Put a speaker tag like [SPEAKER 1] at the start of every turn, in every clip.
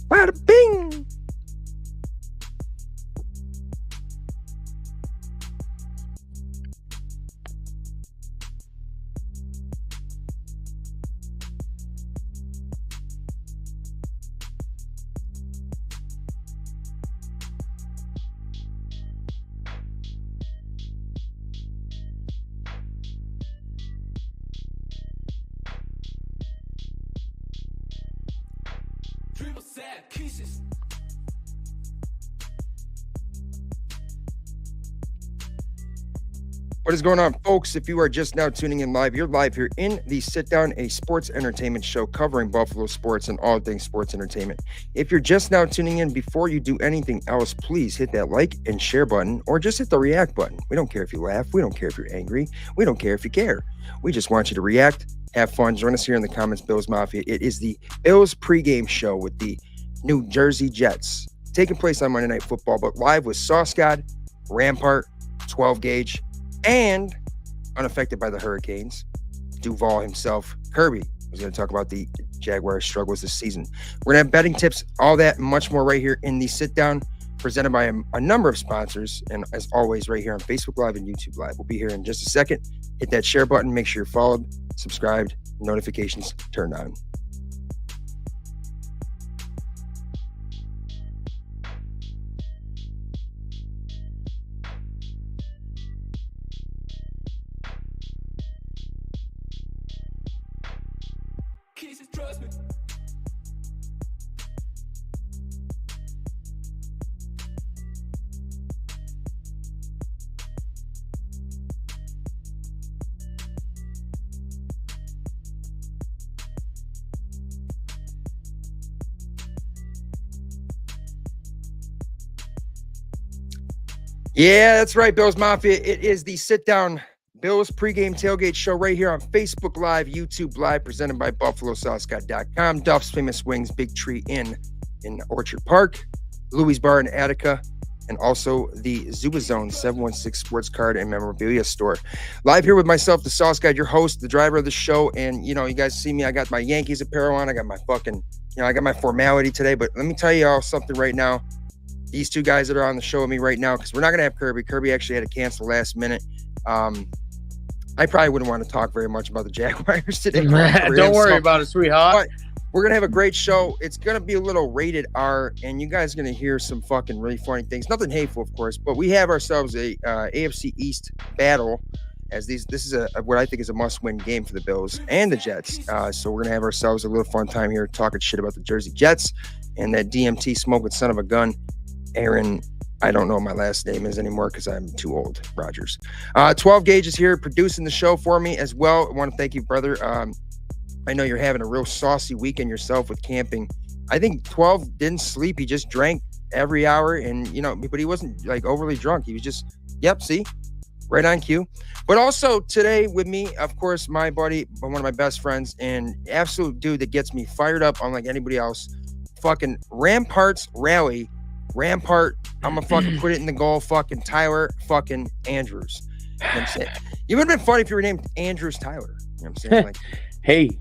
[SPEAKER 1] Bada bing. What is going on, folks? If you are just now tuning in live, you're live here in the Sit Down, a sports entertainment show covering Buffalo sports and all things sports entertainment. If you're just now tuning in, before you do anything else, please hit that like and share button, or just hit the react button. We don't care if you laugh. We don't care if you're angry. We don't care if you care. We just want you to react, have fun. Join us here in the comments, Bills Mafia. It is the Bills pregame show with the New Jersey Jets, taking place on Monday Night Football, but live with Sauce God, Rampart, 12 Gauge, and unaffected by the hurricanes, Duval himself, Kirby, was going to talk about the Jaguars' struggles this season. We're going to have betting tips, all that and much more right here in the Sit Down, presented by a number of sponsors, and as always, right here on Facebook Live and YouTube Live. We'll be here in just a second. Hit that share button. Make sure you're followed, subscribed, notifications turned on. Yeah, that's right, Bills Mafia. It is the Sit Down Bills pregame tailgate show right here on Facebook Live, YouTube Live, presented by BuffaloSauceGuy.com. Duff's Famous Wings, Big Tree Inn in Orchard Park, Louie's Bar in Attica, and also the Zubaz 716 Sports Card and Memorabilia Store. Live here with myself, the Sauce Guy, your host, the driver of the show. And, you know, you guys see me, I got my Yankees apparel on. I got my fucking, I got my formality today. But let me tell you all something right now. These two guys that are on the show with me right now, because we're not going to have Kirby. Kirby actually had to cancel last minute. I probably wouldn't want to talk very much about the Jaguars today.
[SPEAKER 2] Don't worry about it, sweetheart.
[SPEAKER 1] But we're going to have a great show. It's going to be a little rated R, and you guys are going to hear some fucking really funny things. Nothing hateful, of course, but we have ourselves a AFC East battle, as this is what I think is a must-win game for the Bills and the Jets. So we're going to have ourselves a little fun time here talking shit about the Jersey Jets and that DMT smoking son of a gun, Aaron, I don't know what my last name is anymore because I'm too old, Rogers. 12 Gauge is here producing the show for me as well. I want to thank you, brother. I know you're having a real saucy weekend yourself with camping. I think 12 didn't sleep. He just drank every hour, and, but he wasn't like overly drunk. He was just, see, right on cue. But also today with me, of course, my buddy, one of my best friends, and absolute dude that gets me fired up unlike anybody else, fucking Rampart's Rally. Rampart, I'm gonna fucking put it in the goal. Fucking Tyler fucking Andrews. You know what I'm saying? You would have been funny if you were named Andrews Tyler. You know what I'm saying? Like,
[SPEAKER 2] hey,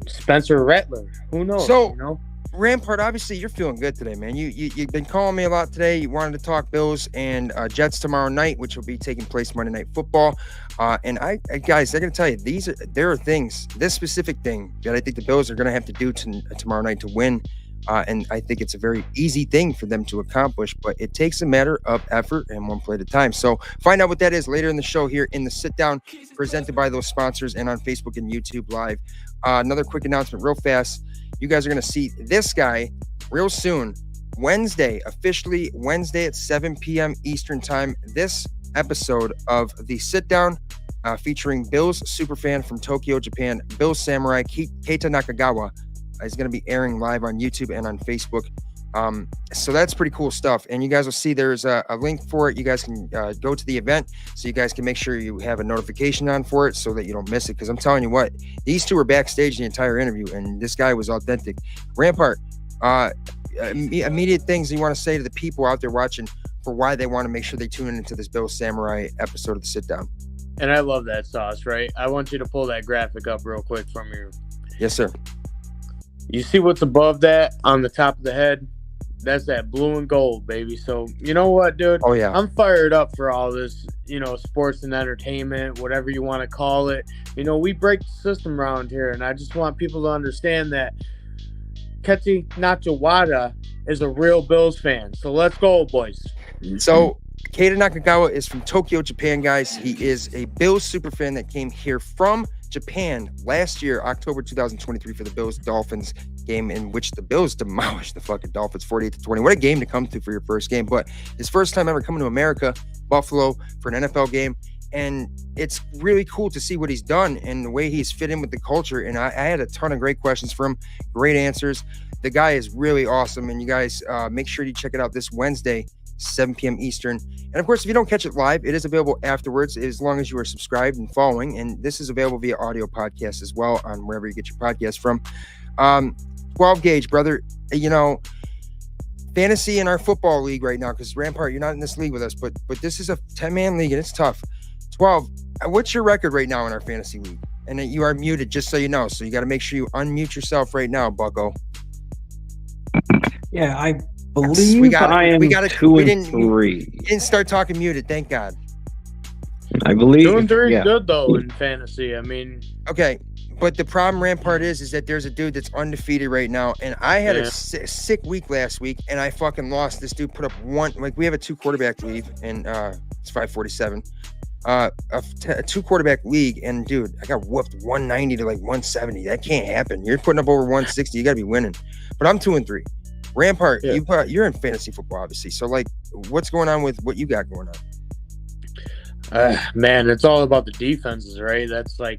[SPEAKER 2] Spencer Rattler. Who knows?
[SPEAKER 1] So, Rampart, obviously you're feeling good today, man. You've been calling me a lot today. You wanted to talk Bills and Jets tomorrow night, which will be taking place Monday Night Football. And guys, I gotta tell you, there are things, this specific thing that I think the Bills are gonna have to do tomorrow night to win. And I think it's a very easy thing for them to accomplish, but it takes a matter of effort and one play at a time. So find out what that is later in the show here in the Sit Down, presented by those sponsors and on Facebook and YouTube Live. Another quick announcement real fast. You guys are going to see this guy real soon, officially Wednesday at 7 p.m. Eastern time. This episode of the Sit Down featuring Bills superfan from Tokyo, Japan, Bills Samurai Keita Nakagawa, is going to be airing live on YouTube and on Facebook. So that's pretty cool stuff. And you guys will see there's a link for it. You guys can go to the event, so you guys can make sure you have a notification on for it so that you don't miss it. Because I'm telling you what, these two were backstage the entire interview, and this guy was authentic. Rampart, immediate things you want to say to the people out there watching for why they want to make sure they tune into this Bill Samurai episode of the Sit Down.
[SPEAKER 2] And I love that sauce, right? I want you to pull that graphic up real quick from your.
[SPEAKER 1] Yes, sir.
[SPEAKER 2] You see what's above that on the top of the head? That's that blue and gold, baby. So, you know what, dude?
[SPEAKER 1] Oh, yeah.
[SPEAKER 2] I'm fired up for all this, sports and entertainment, whatever you want to call it. We break the system around here, and I just want people to understand that Ketsi Nachawada is a real Bills fan. So let's go, boys.
[SPEAKER 1] So Keita Nakagawa is from Tokyo, Japan, guys. He is a Bills superfan that came here from Japan last year, October 2023, for the Bills-Dolphins game, in which the Bills demolished the fucking Dolphins 48-20. What a game to come to for your first game. But his first time ever coming to America, Buffalo, for an NFL game. And it's really cool to see what he's done and the way he's fit in with the culture. And I had a ton of great questions for him, great answers. The guy is really awesome. And you guys make sure you check it out this Wednesday, 7 p.m. Eastern. And of course, if you don't catch it live, it is available afterwards as long as you are subscribed and following. And this is available via audio podcast as well on wherever you get your podcast from. 12 gauge, brother. Fantasy in our football league right now, because Rampart, you're not in this league with us, but this is a 10-man league and it's tough. 12, what's your record right now in our fantasy league? And you are muted, just so you know. So you got to make sure you unmute yourself right now, bucko.
[SPEAKER 3] Yeah, I believe I am 2-3.
[SPEAKER 1] You didn't start talking muted, thank God.
[SPEAKER 3] I believe
[SPEAKER 2] 2-3 is good though in fantasy. I mean,
[SPEAKER 1] okay, but the problem, Rampart, is that there's a dude that's undefeated right now, and I had a sick week last week, and I fucking lost. This dude put up we have a 2-quarterback league, and it's 547. A 2-quarterback league, and dude, I got whooped 190 to 170. That can't happen. You're putting up over 160. You got to be winning. But I'm 2-3. Rampart, you're in fantasy football, obviously. So, what's going on with what you got going
[SPEAKER 2] on? Man, it's all about the defenses, right? That's a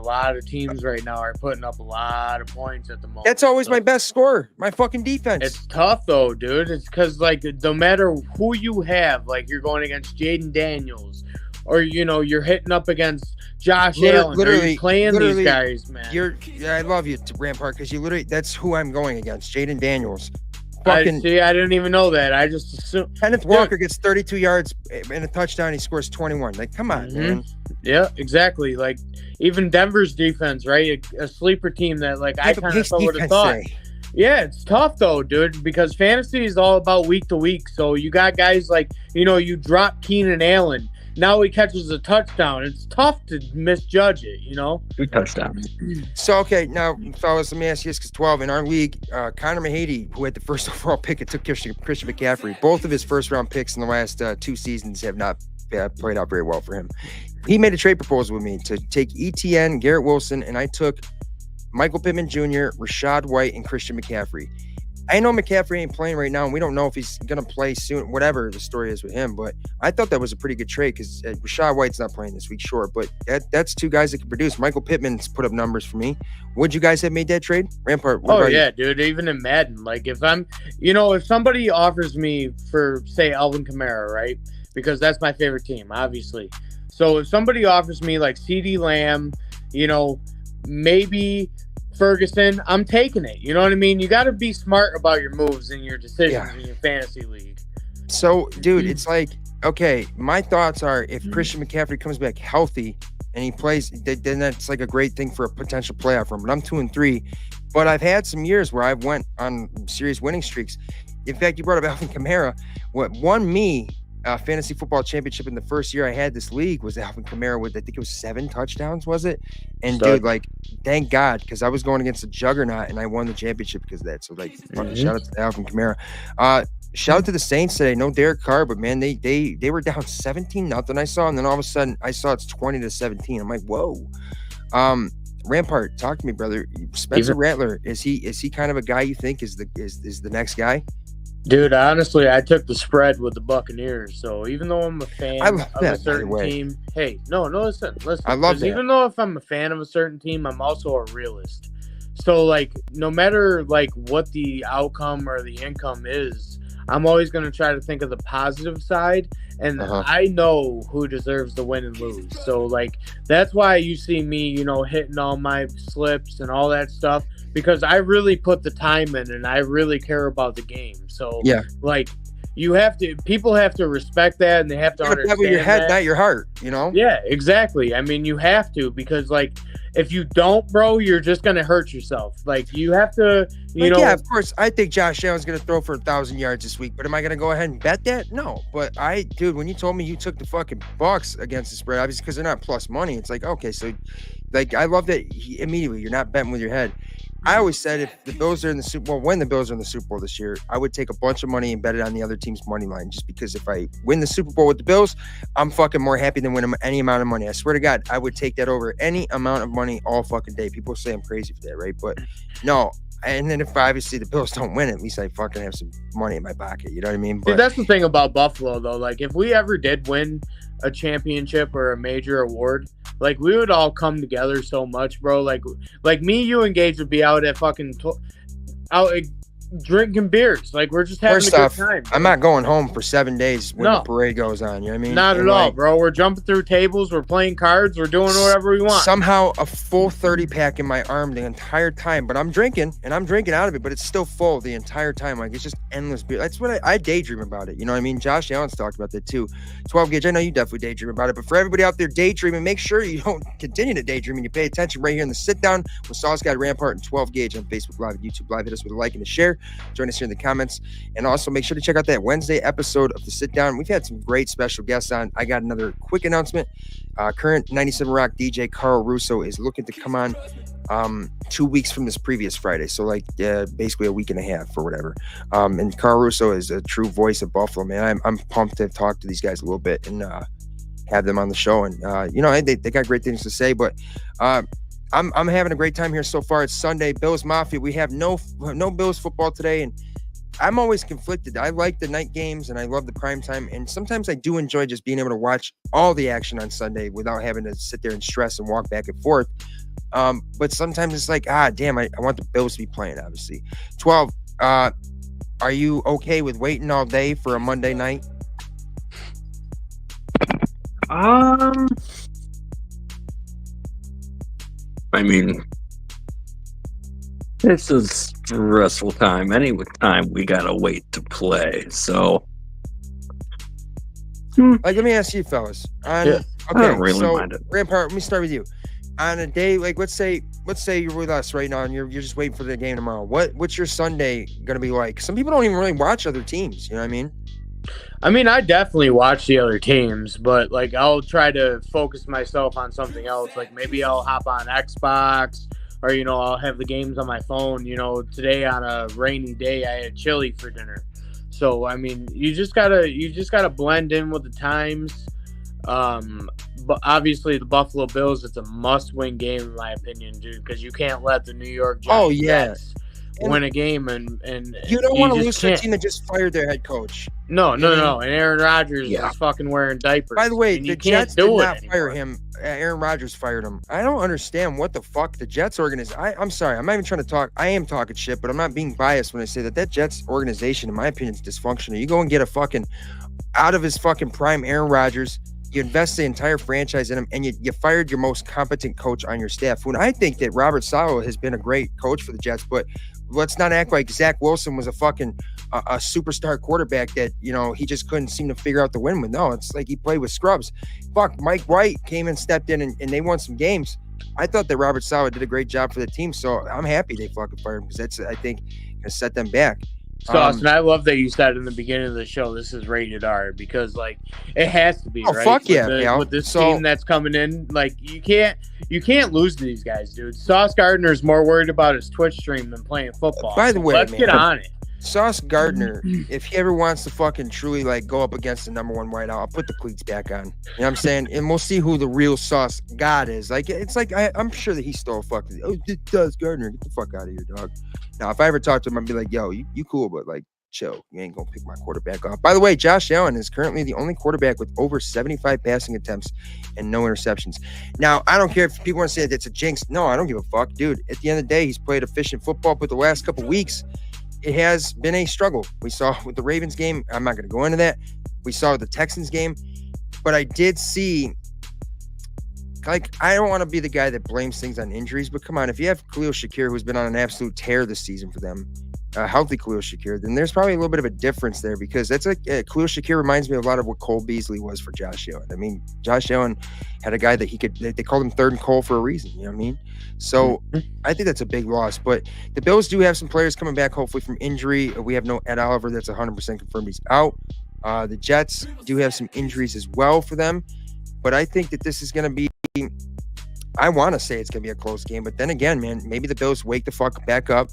[SPEAKER 2] lot of teams right now are putting up a lot of points at the moment.
[SPEAKER 1] That's always my best scorer, my fucking defense.
[SPEAKER 2] It's tough, though, dude. It's because, no matter who you have, you're going against Jaden Daniels, or, you're hitting up against Josh Allen. Literally playing these guys, man.
[SPEAKER 1] I love you, Rampart, because that's who I'm going against, Jaden Daniels.
[SPEAKER 2] I didn't even know that. I just assumed.
[SPEAKER 1] Kenneth Walker gets 32 yards and a touchdown. He scores 21. Come on, man.
[SPEAKER 2] Yeah, exactly. Even Denver's defense, right? A sleeper team that, I kind of would have thought. Yeah, it's tough, though, dude, because fantasy is all about week to week. So you got guys you drop Keenan Allen. Now he catches a touchdown. It's tough to misjudge it,
[SPEAKER 3] 2 touchdowns.
[SPEAKER 1] So, okay, now, fellas, let me ask you this, because 12, in our league, Connor Mahady, who had the first overall pick, it took Christian McCaffrey. Both of his first-round picks in the last 2 seasons have not played out very well for him. He made a trade proposal with me to take ETN, Garrett Wilson, and I took Michael Pittman Jr., Rashad White, and Christian McCaffrey. I know McCaffrey ain't playing right now, and we don't know if he's going to play soon, whatever the story is with him, but I thought that was a pretty good trade because Rashad White's not playing this week, sure, but that's 2 guys that can produce. Michael Pittman's put up numbers for me. Would you guys have made that trade? Rampart, what about you?
[SPEAKER 2] Dude, even in Madden, if I'm, if somebody offers me for, say, Alvin Kamara, right, because that's my favorite team, obviously. So if somebody offers me CeeDee Lamb, maybe Ferguson, I'm taking it. You know what I mean? You got to be smart about your moves and your decisions in your fantasy league.
[SPEAKER 1] So, dude, it's okay, my thoughts are if Christian McCaffrey comes back healthy and he plays, then that's a great thing for a potential playoff run. But I'm 2-3. But I've had some years where I've went on serious winning streaks. In fact, you brought up Alvin Kamara. What won me fantasy football championship in the first year I had this league was Alvin Kamara with, I think it was 7 touchdowns, was it? And dude, thank God, because I was going against a juggernaut and I won the championship because of that. So shout out to Alvin Kamara. Shout out to the Saints today. No Derek Carr, but man, they were down 17-0. I saw, and then all of a sudden I saw it's 20-17. I'm like, whoa. Rampart, talk to me, brother. Spencer Rattler, is he kind of a guy you think is the next guy?
[SPEAKER 2] Dude, honestly, I took the spread with the Buccaneers. So even though I'm a fan of a certain team, listen.
[SPEAKER 1] I love that.
[SPEAKER 2] Even though if I'm a fan of a certain team, I'm also a realist. So no matter what the outcome or the income is, I'm always going to try to think of the positive side. And I know who deserves to win and lose. So that's why you see me, hitting all my slips and all that stuff. Because I really put the time in and I really care about the game. So, people have to respect that, and they have to understand
[SPEAKER 1] with your head,
[SPEAKER 2] that.
[SPEAKER 1] not your heart, you know?
[SPEAKER 2] Yeah, exactly. I mean, you have to, because like, if you don't, bro, you're just going to hurt yourself. Like, you have to, you know.
[SPEAKER 1] Yeah, of course. I think Josh Allen's going to throw for 1,000 yards this week, but am I going to go ahead and bet that? No. But dude, when you told me you took the fucking Bucks against the spread, obviously because they're not plus money, it's like, okay, so like, I love that immediately you're not betting with your head. I always said if the Bills are in the Super Bowl, when the Bills are in the Super Bowl this year, I would take a bunch of money and bet it on the other team's money line, just because if I win the Super Bowl with the Bills, I'm fucking more happy than winning any amount of money. I swear to God, I would take that over any amount of money all fucking day. People say I'm crazy for that, right? But no. And then if obviously the Bills don't win, at least I fucking have some money in my pocket. You know what I mean? But
[SPEAKER 2] see, that's the thing about Buffalo, though. Like, if we ever did win a championship or a major award, like, we would all come together so much, bro. Like me, you, and Gage would be out at fucking out drinking beers. Like, we're just having a good time.
[SPEAKER 1] I'm not going home for 7 days when the parade goes on. You know what I mean?
[SPEAKER 2] Not at all, bro. We're jumping through tables. We're playing cards. We're doing whatever we want.
[SPEAKER 1] Somehow a full 30 pack in my arm the entire time, but I'm drinking out of it, but it's still full the entire time. Like, it's just endless beer. That's what I daydream about it. You know what I mean? Josh Allen's talked about that too. 12 Gauge, I know you definitely daydream about it, but for everybody out there daydreaming, make sure you don't continue to daydream and you pay attention right here in the sit down with Sauce Guy Rampart and 12 Gauge on Facebook Live and YouTube Live. Hit us with a like and a share. Join us here in the comments, and also make sure to check out that Wednesday episode of the sit down. We've had some great special guests on. I got another quick announcement. Current 97 Rock DJ Carl Russo is looking to come on 2 weeks from this previous Friday, so like basically a week and a half or whatever. And Carl Russo is a true voice of Buffalo, man. I'm pumped to talk to these guys a little bit and have them on the show, and you know, they got great things to say. But I'm having a great time here so far. It's Sunday, Bills Mafia. We have no Bills football today, and I'm always conflicted. I like the night games and I love the prime time, and sometimes I do enjoy just being able to watch all the action on Sunday without having to sit there and stress and walk back and forth. But sometimes it's like, damn, I want the Bills to be playing, obviously. 12, are you okay with waiting all day for a Monday night?
[SPEAKER 3] I mean, this is stressful time. Any time we gotta wait to play. So,
[SPEAKER 1] like, let me ask you, fellas. Okay,
[SPEAKER 3] I don't really mind it.
[SPEAKER 1] Rampart, let me start with you. On a day like, let's say you're with us right now and you're just waiting for the game tomorrow. What's your Sunday gonna be like? Some people don't even really watch other teams. You know what I mean?
[SPEAKER 2] I mean, I definitely watch the other teams, but like, I'll try to focus myself on something else. Like, maybe I'll hop on Xbox, or, you know, I'll have the games on my phone. You know, today on a rainy day, I had chili for dinner. So, I mean, you just gotta blend in with the times. But obviously the Buffalo Bills, it's a must-win game in my opinion, dude, because you can't let the New York Giants win a game, and
[SPEAKER 1] you don't want to lose to a team that just fired their head coach.
[SPEAKER 2] No. And Aaron Rodgers is fucking wearing diapers.
[SPEAKER 1] By the way, the Jets did not fire him. Aaron Rodgers fired him. I don't understand what the fuck the Jets organization. I'm sorry. I'm not even trying to talk. I am talking shit, but I'm not being biased when I say that Jets organization, in my opinion, is dysfunctional. You go and get a fucking out of his fucking prime Aaron Rodgers. You invest the entire franchise in him, and you fired your most competent coach on your staff. When I think that Robert Saleh has been a great coach for the Jets, but let's not act like Zach Wilson was a fucking a superstar quarterback that, you know, he just couldn't seem to figure out the win with. No, it's like he played with scrubs. Fuck, Mike White came and stepped in, and they won some games. I thought that Robert Saleh did a great job for the team, so I'm happy they fucking fired him, because that's, I think, gonna set them back.
[SPEAKER 2] So, Austin, I love that you said in the beginning of the show this is rated R, because like it has to be, right?
[SPEAKER 1] Fuck yeah,
[SPEAKER 2] with this team that's coming in, like you can't lose to these guys, dude. Sauce Gardner's more worried about his Twitch stream than playing football.
[SPEAKER 1] By the way,
[SPEAKER 2] let's get on it.
[SPEAKER 1] Sauce Gardner, if he ever wants to fucking truly like go up against the number one wideout, I'll put the cleats back on. You know what I'm saying? And we'll see who the real Sauce God is. Like, it's like I'm sure that he stole fucking. Oh, it does Gardner. Get the fuck out of here, dog. Now, if I ever talk to him, I'd be like, yo, you cool, but like, chill. You ain't gonna pick my quarterback off. By the way, Josh Allen is currently the only quarterback with over 75 passing attempts and no interceptions. Now, I don't care if people want to say that it's a jinx. No, I don't give a fuck, dude. At the end of the day, he's played efficient football, but the last couple weeks, it has been a struggle. We saw with the Ravens game. I'm not going to go into that. We saw the Texans game, but I did see, like, I don't want to be the guy that blames things on injuries, but come on, if you have Khalil Shakir, who's been on an absolute tear this season for them, healthy Khalil Shakir, then there's probably a little bit of a difference there, because that's like Khalil Shakir reminds me a lot of what Cole Beasley was for Josh Allen. I mean, Josh Allen had a guy that they called him third and Cole for a reason. You know what I mean? So I think that's a big loss. But the Bills do have some players coming back, hopefully from injury. We have no Ed Oliver. That's 100% confirmed he's out. The Jets do have some injuries as well for them. But I think that this is going to be, I want to say it's going to be a close game. But then again, man, maybe the Bills wake the fuck back up.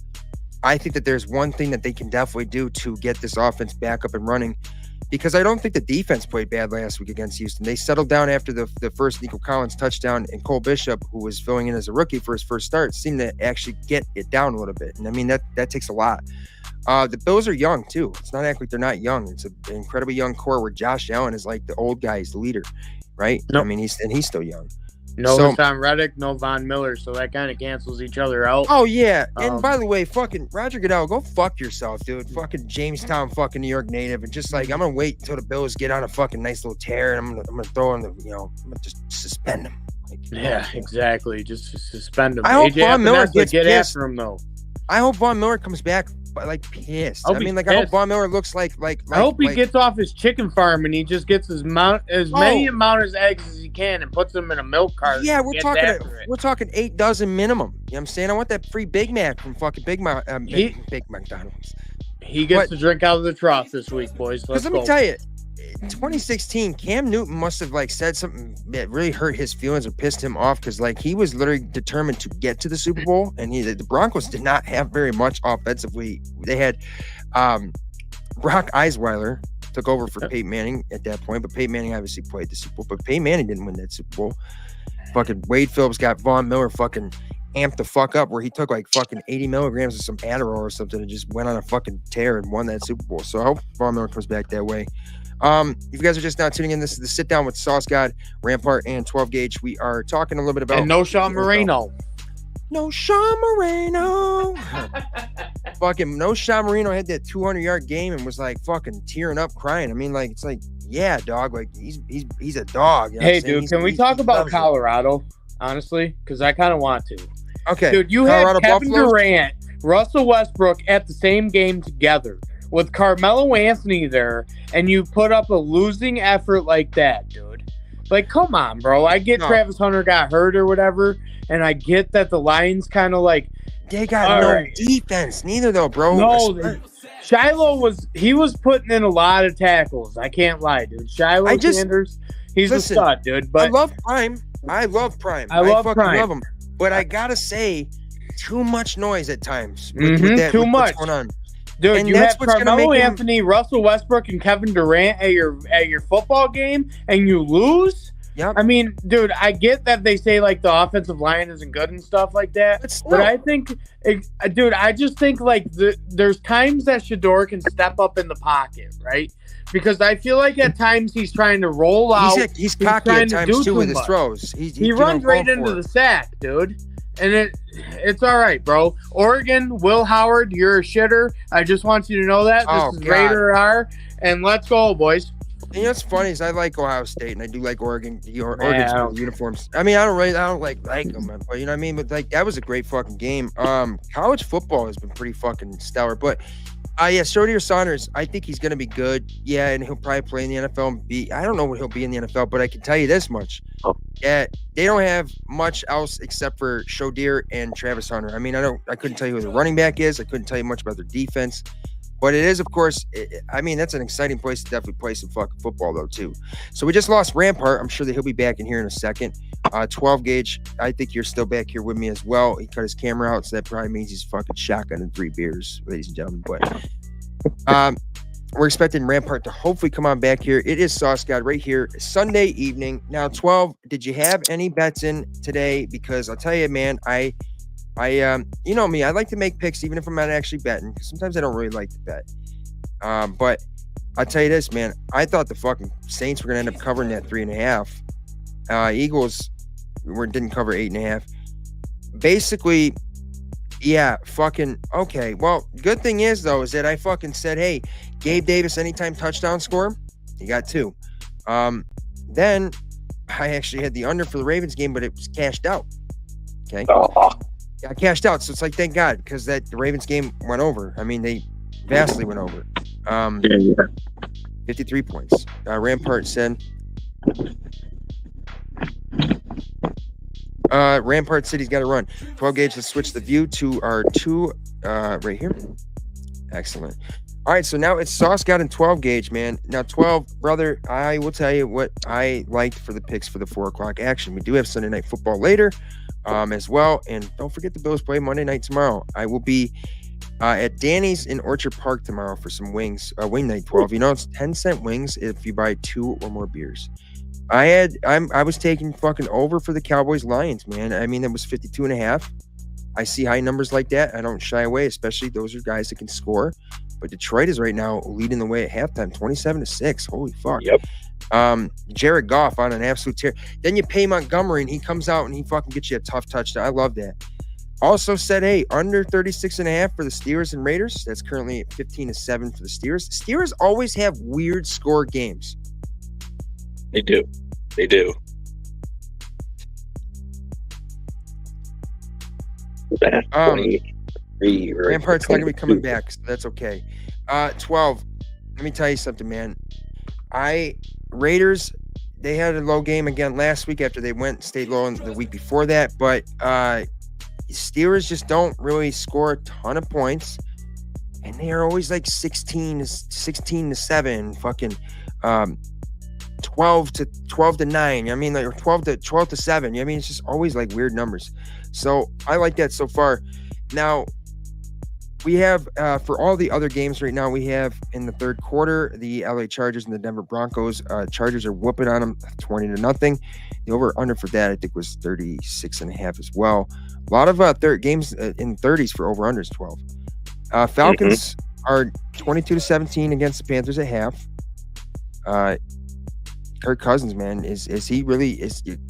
[SPEAKER 1] I think that there's one thing that they can definitely do to get this offense back up and running, because I don't think the defense played bad last week against Houston. They settled down after the first Nico Collins touchdown, and Cole Bishop, who was filling in as a rookie for his first start, seemed to actually get it down a little bit. And I mean, that takes a lot. The Bills are young too. It's not like they're not young. It's an incredibly young core where Josh Allen is like the old guy, he's the leader, right? Nope. I mean, he's still young.
[SPEAKER 2] No Hassan Reddick, no Von Miller, so that kind of cancels each other out.
[SPEAKER 1] Oh, yeah. And by the way, fucking Roger Goodell, go fuck yourself, dude. Fucking Jamestown, fucking New York native. And just like, I'm going to wait until the Bills get on a fucking nice little tear, and I'm gonna throw in the, I'm going to just suspend them. Like,
[SPEAKER 2] yeah, exactly. Just suspend him.
[SPEAKER 1] I hope Von Miller gets
[SPEAKER 2] get
[SPEAKER 1] pissed.
[SPEAKER 2] After him, though.
[SPEAKER 1] I hope Von Miller comes back like pissed. I mean, like,
[SPEAKER 2] pissed.
[SPEAKER 1] I hope Von Miller looks like
[SPEAKER 2] I hope he gets off his chicken farm and he just gets many amount of eggs as he can and puts them in a milk cart.
[SPEAKER 1] Yeah, we're talking 8 dozen minimum. You know what I'm saying? I want that free Big Mac from fucking Big McDonald's.
[SPEAKER 2] He gets to drink out of the trough this week, boys.
[SPEAKER 1] Because let me tell you, in 2016, Cam Newton must have like said something that really hurt his feelings or pissed him off, because like he was literally determined to get to the Super Bowl, and the Broncos did not have very much offensively. They had Brock Osweiler took over for Peyton Manning at that point, but Peyton Manning obviously played the Super Bowl, but Peyton Manning didn't win that Super Bowl. Fucking Wade Phillips got Von Miller fucking amped the fuck up, where he took like fucking 80 milligrams of some Adderall or something and just went on a fucking tear and won that Super Bowl. So I hope Von Miller comes back that way. If you guys are just now tuning in, this is the Sit Down with Sauce God, Rampart, and 12 Gauge. We are talking a little bit about...
[SPEAKER 2] And no Sean Moreno.
[SPEAKER 1] No Sean Moreno. Fucking no Sean Moreno had that 200-yard game and was like fucking tearing up, crying. I mean, like, it's like, yeah, dog. Like, he's a dog. You know
[SPEAKER 2] hey, dude, can we talk about Colorado, honestly? Because I kind of want to.
[SPEAKER 1] Okay.
[SPEAKER 2] Dude, you
[SPEAKER 1] Colorado,
[SPEAKER 2] had Kevin
[SPEAKER 1] Buffalo?
[SPEAKER 2] Durant, Russell Westbrook at the same game together with Carmelo Anthony there, and you put up a losing effort like that, dude. Like, come on, bro. I get Travis Hunter got hurt or whatever, and I get that the Lions kind of like...
[SPEAKER 1] They got defense. Neither, though, bro.
[SPEAKER 2] No, Shiloh was putting in a lot of tackles. I can't lie, dude. Shiloh Sanders, he's a stud, dude. But
[SPEAKER 1] I love Prime. I fucking love him. But I got to say, too much noise at times. With
[SPEAKER 2] too much.
[SPEAKER 1] What's going on.
[SPEAKER 2] Dude, and you have Carmelo Anthony, Russell Westbrook, and Kevin Durant at your football game, and you lose?
[SPEAKER 1] Yep.
[SPEAKER 2] I mean, dude, I get that they say, like, the offensive line isn't good and stuff like that. But I think, dude, I just think, like, there's times that Shador can step up in the pocket, right? Because I feel like at times he's trying to roll out.
[SPEAKER 1] He's cocky at times, too, with his throws.
[SPEAKER 2] He runs right into the sack, dude. And it's all right, bro. Oregon, Will Howard, you're a shitter. I just want you to know that. This is Raider R. And let's go, boys.
[SPEAKER 1] You know what's funny is I like Ohio State, and I do like Oregon. Oregon's uniforms. I mean, I don't like them, but you know what I mean. But like, that was a great fucking game. College football has been pretty fucking stellar. But Shodier Saunders, I think he's gonna be good. Yeah, and he'll probably play in the NFL. I don't know what he'll be in the NFL, but I can tell you this much. Yeah, they don't have much else except for Shodier and Travis Hunter. I mean, I couldn't tell you who the running back is. I couldn't tell you much about their defense. But it is, of course, I mean, that's an exciting place to definitely play some fucking football, though, too. So we just lost Rampart. I'm sure that he'll be back in here in a second. 12 Gauge, I think you're still back here with me as well. He cut his camera out, so that probably means he's fucking shotgunning 3 beers, ladies and gentlemen. But we're expecting Rampart to hopefully come on back here. It is Sauce God right here, Sunday evening. Now, 12, did you have any bets in today? Because I'll tell you, man, I you know me, I like to make picks even if I'm not actually betting, because sometimes I don't really like to bet. But I'll tell you this, man, I thought the fucking Saints were going to end up covering that 3.5. Eagles didn't cover 8.5. Basically, yeah, fucking, okay. Well, good thing is, though, is that I fucking said, hey, Gabe Davis, anytime touchdown score, he got 2. Then I actually had the under for the Ravens game, but it was cashed out. Okay. got cashed out. So it's like, thank God, because the Ravens game went over. I mean, they vastly went over. 53 points. Rampart said. Rampart City's got to run. 12 gauge. Let's switch the view to our 2 right here. Excellent. All right, so now it's Sauce got in 12 gauge, man. Now 12, brother, I will tell you what I liked for the picks for the 4 o'clock action. We do have Sunday Night Football later as well. And don't forget the Bills play Monday night tomorrow. I will be at Danny's in Orchard Park tomorrow for some wings, wing night 12. You know, it's 10-cent wings if you buy 2 or more beers. I was taking fucking over for the Cowboys Lions, man. I mean, it was 52.5. I see high numbers like that. I don't shy away, especially those are guys that can score. But Detroit is right now leading the way at halftime, 27-6. Holy fuck.
[SPEAKER 3] Yep.
[SPEAKER 1] Jared Goff on an absolute tear. Then you pay Montgomery and he comes out and he fucking gets you a tough touchdown. I love that. Also said, hey, under 36.5 for the Steelers and Raiders. That's currently at 15-7 for the Steelers. Steelers always have weird score games.
[SPEAKER 3] They do. They do. That's 23 right.
[SPEAKER 1] Rampart's not going to be coming back, so that's okay. 12. Let me tell you something, man. Raiders, they had a low game again last week after they stayed low the week before that, but Steelers just don't really score a ton of points, and they are always like 16-7, fucking 12-9. I mean, like, or 12-7. I mean, it's just always like weird numbers. So I like that so far. Now we have for all the other games right now, we have in the third quarter the LA Chargers and the Denver Broncos. Chargers are whooping on them 20-0. The over under for that I think was 36.5 as well. A lot of games in 30s for over unders 12. Falcons are 22-17 against the Panthers at half. Kirk Cousins, man, is he really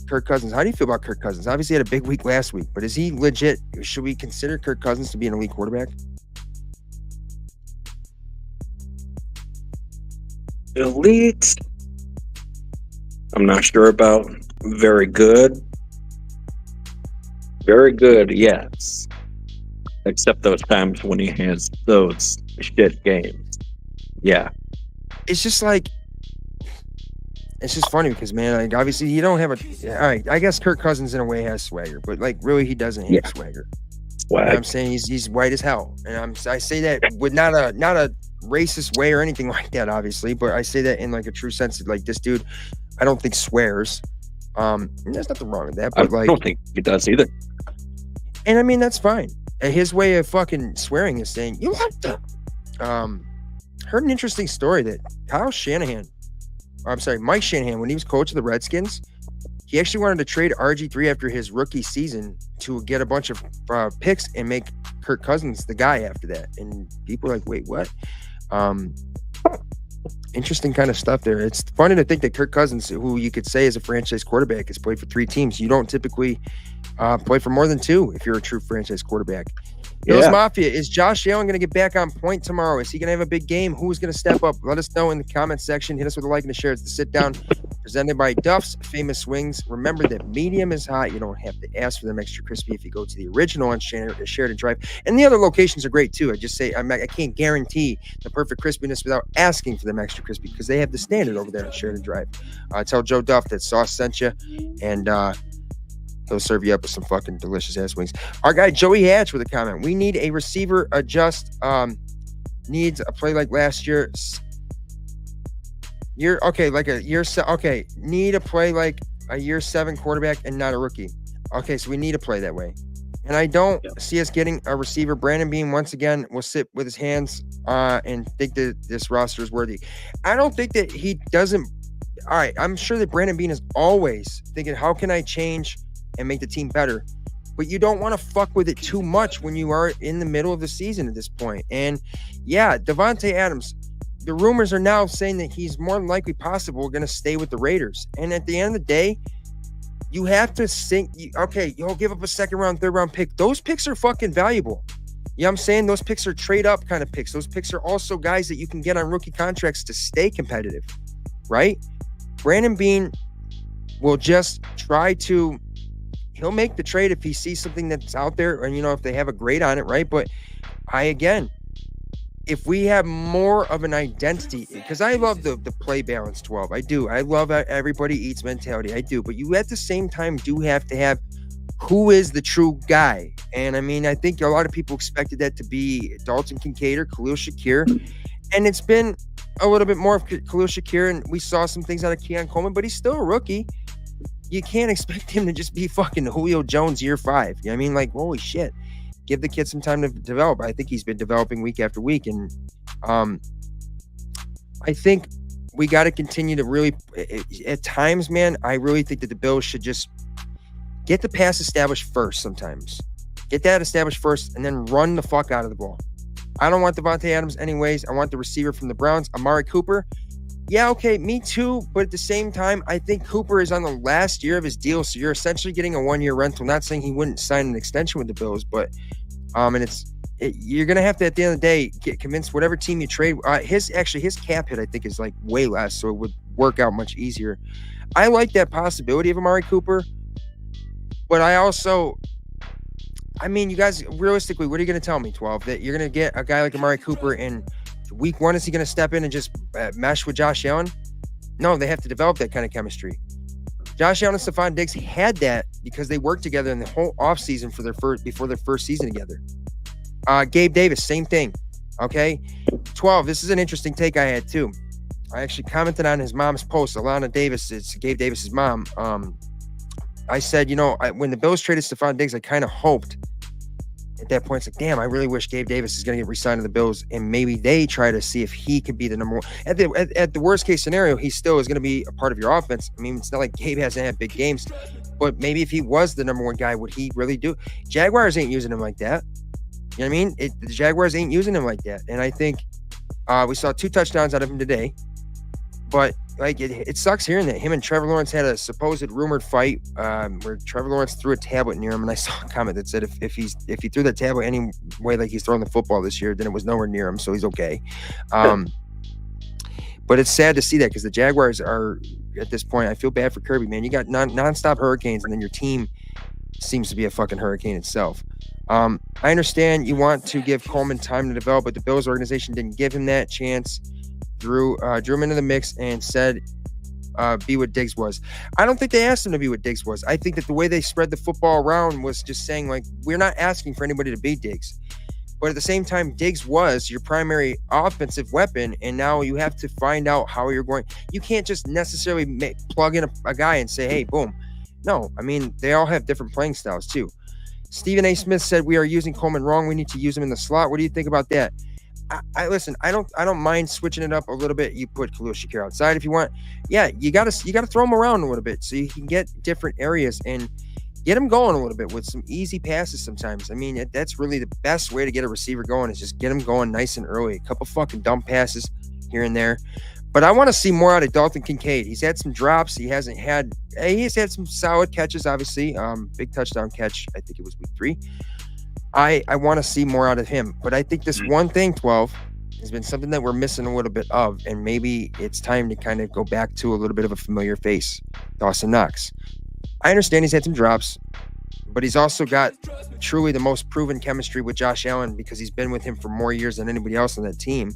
[SPEAKER 1] Kirk Cousins? How do you feel about Kirk Cousins? Obviously, he had a big week last week, but is he legit? Should we consider Kirk Cousins to be an elite quarterback?
[SPEAKER 3] Elite. I'm not sure about. Very good. Very good, yes. Except those times when he has those shit games. Yeah.
[SPEAKER 1] It's just like. It's just funny because, man, like, obviously you don't have all right, I guess Kirk Cousins in a way has swagger, but like really he doesn't have swagger. You know what I'm saying he's white as hell, and I say that with not a racist way or anything like that, obviously, but I say that in like a true sense of like this dude, I don't think swears. There's nothing wrong with that, but
[SPEAKER 3] I don't think he does either.
[SPEAKER 1] And I mean that's fine. And his way of fucking swearing is saying you have to. Heard an interesting story that Mike Shanahan, when he was coach of the Redskins, he actually wanted to trade RG3 after his rookie season to get a bunch of picks and make Kirk Cousins the guy after that. And people are like, wait, what? Interesting kind of stuff there. It's funny to think that Kirk Cousins, who you could say is a franchise quarterback, has played for 3 teams. You don't typically play for more than 2 if you're a true franchise quarterback. Bills Mafia, is Josh Allen going to get back on point tomorrow? Is he going to have a big game? Who's going to step up? Let us know in the comments section. Hit us with a like and a share. It's the Sit Down presented by Duff's Famous Wings. Remember that medium is hot. You don't have to ask for them extra crispy if you go to the original on Sheridan Drive. And the other locations are great too. I just say I can't guarantee the perfect crispiness without asking for them extra crispy because they have the standard over there on Sheridan Drive. Tell Joe Duff that Sauce sent you, and he'll serve you up with some fucking delicious ass wings. Our guy Joey Hatch with a comment. We need a receiver adjust. Needs a play like last year. Need a play like a year 7 quarterback and not a rookie. Okay, so we need to play that way. And I don't see us getting a receiver. Brandon Beane once again will sit with his hands and think that this roster is worthy. I don't think that he doesn't. All right, I'm sure that Brandon Beane is always thinking, how can I change and make the team better? But you don't want to fuck with it too much when you are in the middle of the season at this point. And yeah, Devontae Adams, the rumors are now saying that he's more than likely possible going to stay with the Raiders. And at the end of the day, you have to think, okay, you'll give up a 2nd round, 3rd round pick. Those picks are fucking valuable. You know what I'm saying? Those picks are trade up kind of picks. Those picks are also guys that you can get on rookie contracts to stay competitive, right? Brandon Beane will just try to, he'll make the trade if he sees something that's out there, and if they have a grade on it, right? But if we have more of an identity, because I love the play balance 12. I do. I love everybody eats mentality. I do. But you at the same time do have to have who is the true guy. And I mean, I think a lot of people expected that to be Dalton Kincaid or Khalil Shakir. And it's been a little bit more of Khalil Shakir. And we saw some things out of Keon Coleman, but he's still a rookie. You can't expect him to just be fucking Julio Jones year 5. You know what I mean? Like, holy shit. Give the kid some time to develop. I think he's been developing week after week. And I think we got to continue to really, at times, man, I really think that the Bills should just get the pass established first sometimes. Get that established first and then run the fuck out of the ball. I don't want Devontae Adams anyways. I want the receiver from the Browns, Amari Cooper. Yeah, okay, me too. But at the same time, I think Cooper is on the last year of his deal, so you're essentially getting a 1-year rental. Not saying he wouldn't sign an extension with the Bills, but you're gonna have to, at the end of the day, get convinced whatever team you trade. His cap hit, I think, is like way less, so it would work out much easier. I like that possibility of Amari Cooper, but I mean, you guys, realistically, what are you gonna tell me, 12? That you're gonna get a guy like Amari Cooper in week 1? Is he gonna step in and just mesh with Josh Allen? No, they have to develop that kind of chemistry. Josh Allen and Stephon Diggs had that because they worked together in the whole offseason before their first season together. Gabe Davis, same thing. Okay. 12. This is an interesting take I had too. I actually commented on his mom's post. Alana Davis, it's Gabe Davis's mom. I said, when the Bills traded Stephon Diggs, I kind of hoped at that point, it's like, damn, I really wish Gabe Davis is going to get re-signed to the Bills, and maybe they try to see if he could be the number one. At the worst case scenario, he still is going to be a part of your offense. I mean, it's not like Gabe hasn't had big games, but maybe if he was the number one guy, would he really do? Jaguars ain't using him like that. You know what I mean? The Jaguars ain't using him like that, and I think we saw 2 touchdowns out of him today, but like it sucks hearing that him and Trevor Lawrence had a supposed rumored fight where Trevor Lawrence threw a tablet near him, and I saw a comment that said if he threw that tablet any way like he's throwing the football this year, then it was nowhere near him, so he's okay. But it's sad to see that because the Jaguars are, at this point, I feel bad for Kirby, man. You got nonstop hurricanes, and then your team seems to be a fucking hurricane itself. I understand you want to give Coleman time to develop, but the Bills organization didn't give him that chance. Drew him into the mix and said, be what Diggs was. I don't think they asked him to be what Diggs was. I think that the way they spread the football around was just saying, like, we're not asking for anybody to be Diggs. But at the same time, Diggs was your primary offensive weapon, and now you have to find out how you're going. You can't just necessarily plug in a guy and say, hey, boom. No, I mean, they all have different playing styles too. Stephen A. Smith said, we are using Coleman wrong. We need to use him in the slot. What do you think about that? I listen, I don't mind switching it up a little bit. You put Khalil Shakir outside if you want. Yeah, you gotta throw him around a little bit so you can get different areas and get him going a little bit with some easy passes sometimes. I mean, that's really the best way to get a receiver going is just get him going nice and early. A couple fucking dump passes here and there. But I want to see more out of Dalton Kincaid. He's had some drops. He has had some solid catches, obviously. Big touchdown catch, I think it was week 3. I want to see more out of him. But I think this one thing, 12, has been something that we're missing a little bit of. And maybe it's time to kind of go back to a little bit of a familiar face, Dawson Knox. I understand he's had some drops, but he's also got truly the most proven chemistry with Josh Allen because he's been with him for more years than anybody else on that team.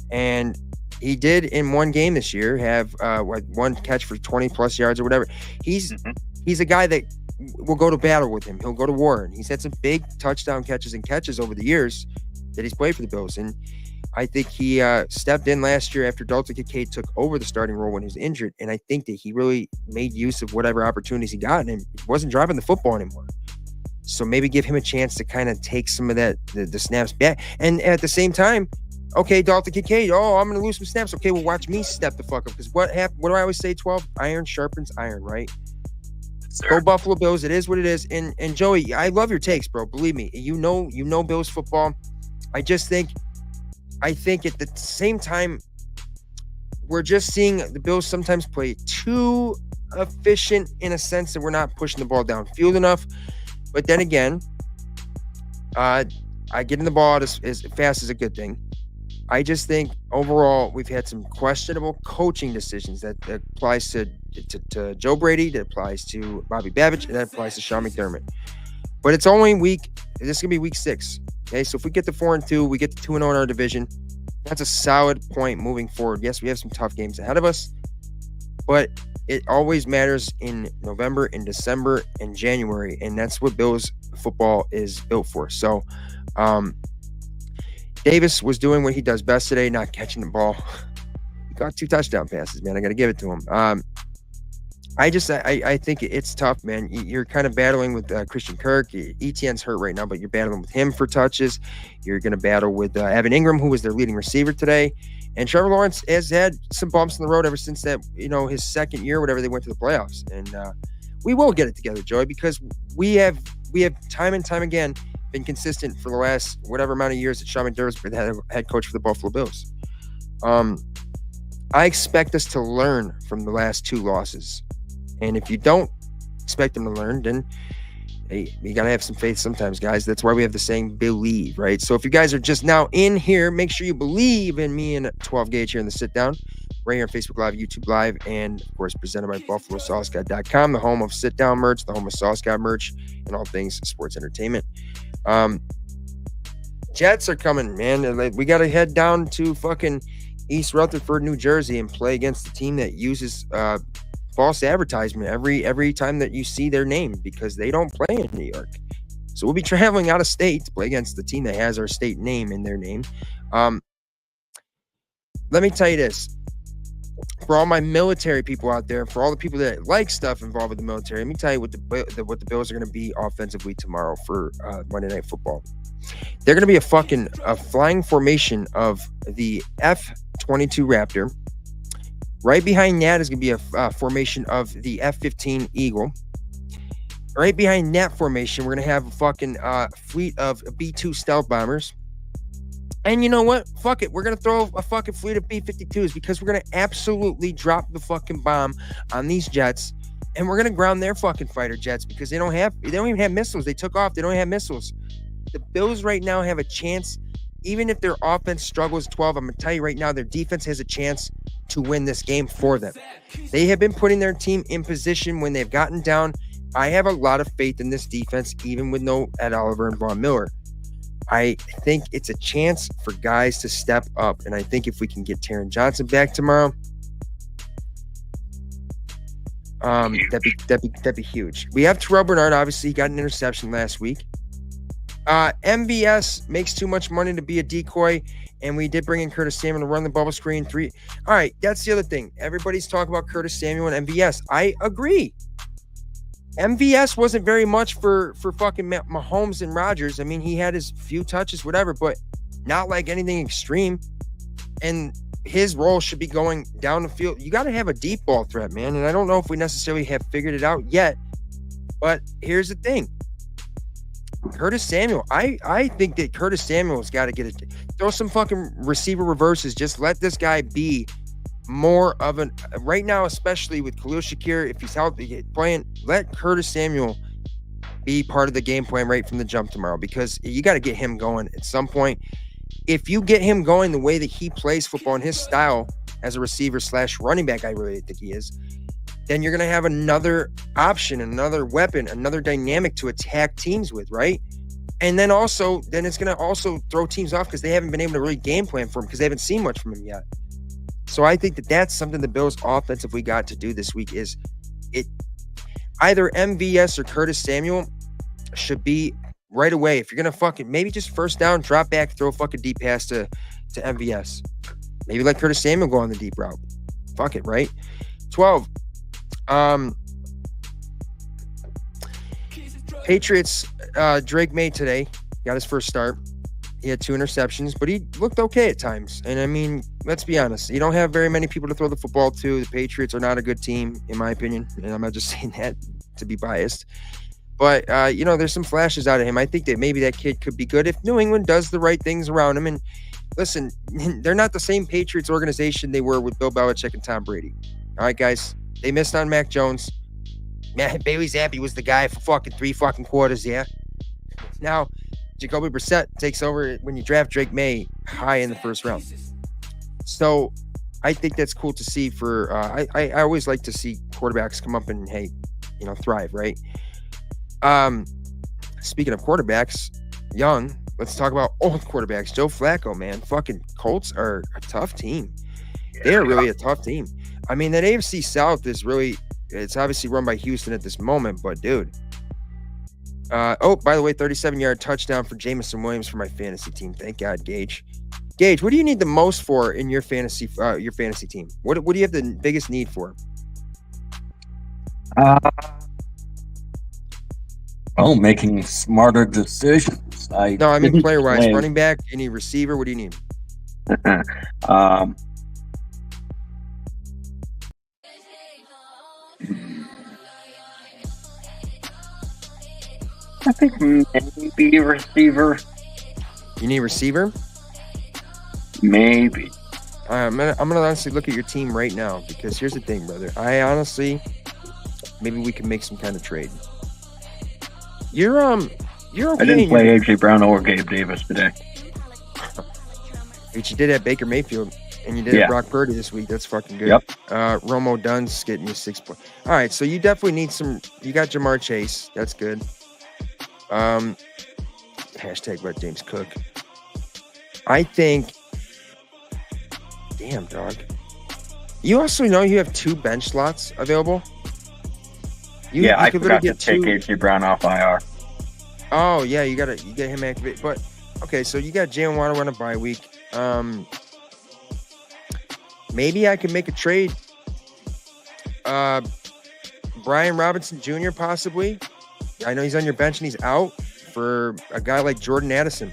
[SPEAKER 1] And he did in one game this year have one catch for 20+ yards or whatever. He's a guy that will go to battle with him. He'll go to war. And he's had some big touchdown catches over the years that he's played for the Bills. And I think he stepped in last year after Dalton Kincaid took over the starting role when he was injured. And I think that he really made use of whatever opportunities he got and wasn't driving the football anymore. So maybe give him a chance to kind of take some of that, the snaps back. And at the same time, okay, Dalton Kincaid, I'm going to lose some snaps. Okay, well, watch me step the fuck up. Because what do I always say, 12? Iron sharpens iron, right? Go Buffalo Bills. It is what it is. And Joey, I love your takes, bro. Believe me. You know Bills football. I think at the same time, we're just seeing the Bills sometimes play too efficient in a sense that we're not pushing the ball downfield enough. But then again, getting the ball out as fast is a good thing. I just think overall we've had some questionable coaching decisions that applies to Joe Brady, that applies to Bobby Babbitt, and that applies to Sean McDermott. But it's only this is gonna be week 6. Okay, so if we get to 4-2, we get to 2-0 in our division. That's a solid point moving forward. Yes, we have some tough games ahead of us, but it always matters in November, in December, and January, and that's what Bills football is built for. So, Davis was doing what he does best today, not catching the ball. He got 2 touchdown passes, man. I got to give it to him. I think it's tough, man. You're kind of battling with Christian Kirk. Etienne's hurt right now, but you're battling with him for touches. You're going to battle with Evan Ingram, who was their leading receiver today. And Trevor Lawrence has had some bumps in the road ever since that, his second year, whatever, they went to the playoffs. And we will get it together, Joey, because we have time and time again been consistent for the last whatever amount of years that Sean McDermott's been head coach for the Buffalo Bills. I expect us to learn from the last 2 losses. And if you don't expect them to learn, then hey, you got to have some faith sometimes, guys. That's why we have the saying, believe, right? So if you guys are just now in here, make sure you believe in me and 12 Gauge here in the sit down, right here on Facebook Live, YouTube Live, and of course, presented by BuffaloSauceGuy.com, the home of sit down merch, the home of Sauce Guy merch, and all things sports entertainment. Jets are coming, man. We got to head down to fucking East Rutherford, New Jersey, and play against the team that uses false advertisement every time that you see their name, because they don't play in New York. So we'll be traveling out of state to play against the team that has our state name in their name. Let me tell you this. For all my military people out there, for all the people that like stuff involved with the military, let me tell you what the Bills are going to be offensively tomorrow for Monday Night Football. They're going to be a flying formation of the F-22 Raptor. Right behind that is going to be a formation of the F-15 Eagle. Right behind that formation, we're going to have a fucking fleet of B-2 stealth bombers. And you know what? Fuck it. We're going to throw a fucking fleet of B-52s, because we're going to absolutely drop the fucking bomb on these jets. And we're going to ground their fucking fighter jets, because they don't even have missiles. They took off. They don't have missiles. The Bills right now have a chance. Even if their offense struggles 12, I'm going to tell you right now, their defense has a chance to win this game for them. They have been putting their team in position when they've gotten down. I have a lot of faith in this defense, even with no Ed Oliver and Von Miller. I think it's a chance for guys to step up, and I think if we can get Taron Johnson back tomorrow, that'd be huge. We have Terrell Bernard. Obviously, he got an interception last week. MVS makes too much money to be a decoy, and we did bring in Curtis Samuel to run the bubble screen 3. All right, that's the other thing. Everybody's talking about Curtis Samuel and MVS. I agree. MVS wasn't very much for fucking Mahomes and Rodgers. I mean, he had his few touches, whatever, but not like anything extreme. And his role should be going down the field. You got to have a deep ball threat, man. And I don't know if we necessarily have figured it out yet. But here's the thing. Curtis Samuel, I think that Curtis Samuel's got to get it. Throw some fucking receiver reverses. Just let this guy be more of an, right now, especially with Khalil Shakir, if he's healthy playing, let Curtis Samuel be part of the game plan right from the jump tomorrow, because you got to get him going at some point. If you get him going the way that he plays football and his style as a receiver / running back, I really think he is, then you're going to have another option, another weapon, another dynamic to attack teams with, right? And then it's going to also throw teams off, because they haven't been able to really game plan for him, because they haven't seen much from him yet. So I think that that's something the Bills offensively got to do this week, is it either MVS or Curtis Samuel should be right away. If you're going to fucking maybe just first down, drop back, throw a fucking deep pass to MVS. Maybe let Curtis Samuel go on the deep route. Fuck it, right? 12. Patriots, Drake May today got his first start. He had 2 interceptions, but he looked okay at times. And I mean, let's be honest. You don't have very many people to throw the football to. The Patriots are not a good team, in my opinion. And I'm not just saying that to be biased. But, there's some flashes out of him. I think that maybe that kid could be good if New England does the right things around him. And listen, they're not the same Patriots organization they were with Bill Belichick and Tom Brady. All right, guys. They missed on Mac Jones. Bailey Zappi was the guy for fucking 3 fucking quarters, yeah? Now, Jacoby Brissett takes over when you draft Drake May high in the first round. So I think that's cool to see for I always like to see quarterbacks come up and, hey, thrive, right? Speaking of quarterbacks, young, let's talk about old quarterbacks. Joe Flacco, man. Fucking Colts are a tough team. They are really a tough team. I mean, that AFC South is really, it's obviously run by Houston at this moment, but dude. By the way, 37-yard touchdown for Jamison Williams for my fantasy team. Thank God, Gage. Gage, what do you need the most for in your fantasy team? What do you have the biggest need for?
[SPEAKER 3] Making smarter decisions.
[SPEAKER 1] I mean player-wise, running back, any receiver, what do you need?
[SPEAKER 3] I think maybe a receiver.
[SPEAKER 1] You need a receiver?
[SPEAKER 3] Maybe.
[SPEAKER 1] I'm gonna honestly look at your team right now, because here's the thing, brother. Maybe we can make some kind of trade. You're okay.
[SPEAKER 3] I didn't play AJ Brown or Gabe Davis today.
[SPEAKER 1] But you did have Baker Mayfield, and you did have Brock Purdy this week. That's fucking good.
[SPEAKER 3] Yep.
[SPEAKER 1] Romo Dunn's getting you 6 points. All right, so you definitely need some. You got Jamar Chase. That's good. Hashtag let James Cook. I think. Damn, dog. You also know you have 2 bench slots available.
[SPEAKER 3] I forgot to take AJ Brown off IR.
[SPEAKER 1] Oh yeah, you get him activated. But okay, so you got Jalen Waddle on a bye week. Maybe I can make a trade. Brian Robinson Jr. possibly. I know he's on your bench and he's out for a guy like Jordan Addison.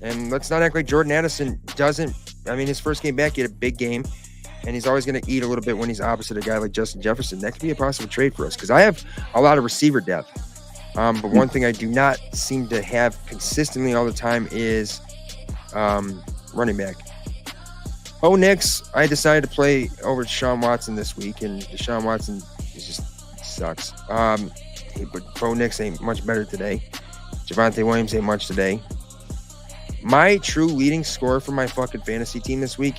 [SPEAKER 1] And let's not act like Jordan Addison doesn't. I mean, his first game back, he had a big game, and he's always going to eat a little bit when he's opposite a guy like Justin Jefferson. That could be a possible trade for us, because I have a lot of receiver depth. But one thing I do not seem to have consistently all the time is running back. Knicks, I decided to play over Deshaun Watson this week, and Deshaun Watson just sucks. But Bo Nix ain't much better today. Javonte Williams ain't much today. My true leading scorer for my fucking fantasy team this week,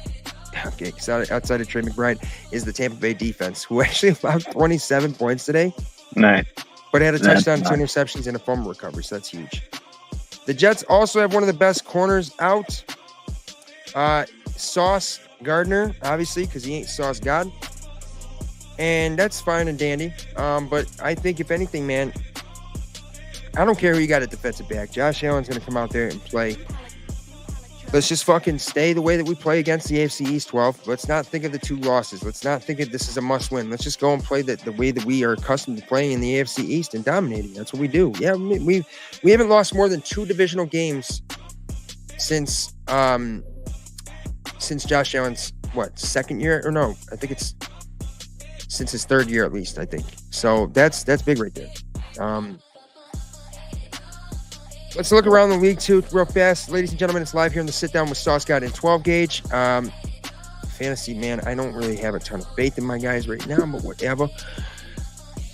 [SPEAKER 1] okay, outside of Trey McBride, is the Tampa Bay defense, who actually allowed 27 points today.
[SPEAKER 3] Nice.
[SPEAKER 1] But had a touchdown, 2 interceptions, and a fumble recovery, so that's huge. The Jets also have one of the best corners out. Sauce Gardner, obviously, because he ain't Sauce God. And that's fine and dandy. But I think, if anything, man, I don't care who you got at defensive back. Josh Allen's going to come out there and play. Let's just fucking stay the way that we play against the AFC East 12. Let's not think of the 2 losses. Let's not think of this as a must-win. Let's just go and play the way that we are accustomed to playing in the AFC East and dominating. That's what we do. Yeah, we haven't lost more than 2 divisional games since Josh Allen's, second year? Or no, I think it's since his 3rd year at least, I think. So that's big right there. Let's look around the league, too, real fast. Ladies and gentlemen, it's live here in the sit-down with Sauce God and 12 Gauge. Fantasy, man, I don't really have a ton of faith in my guys right now, but whatever.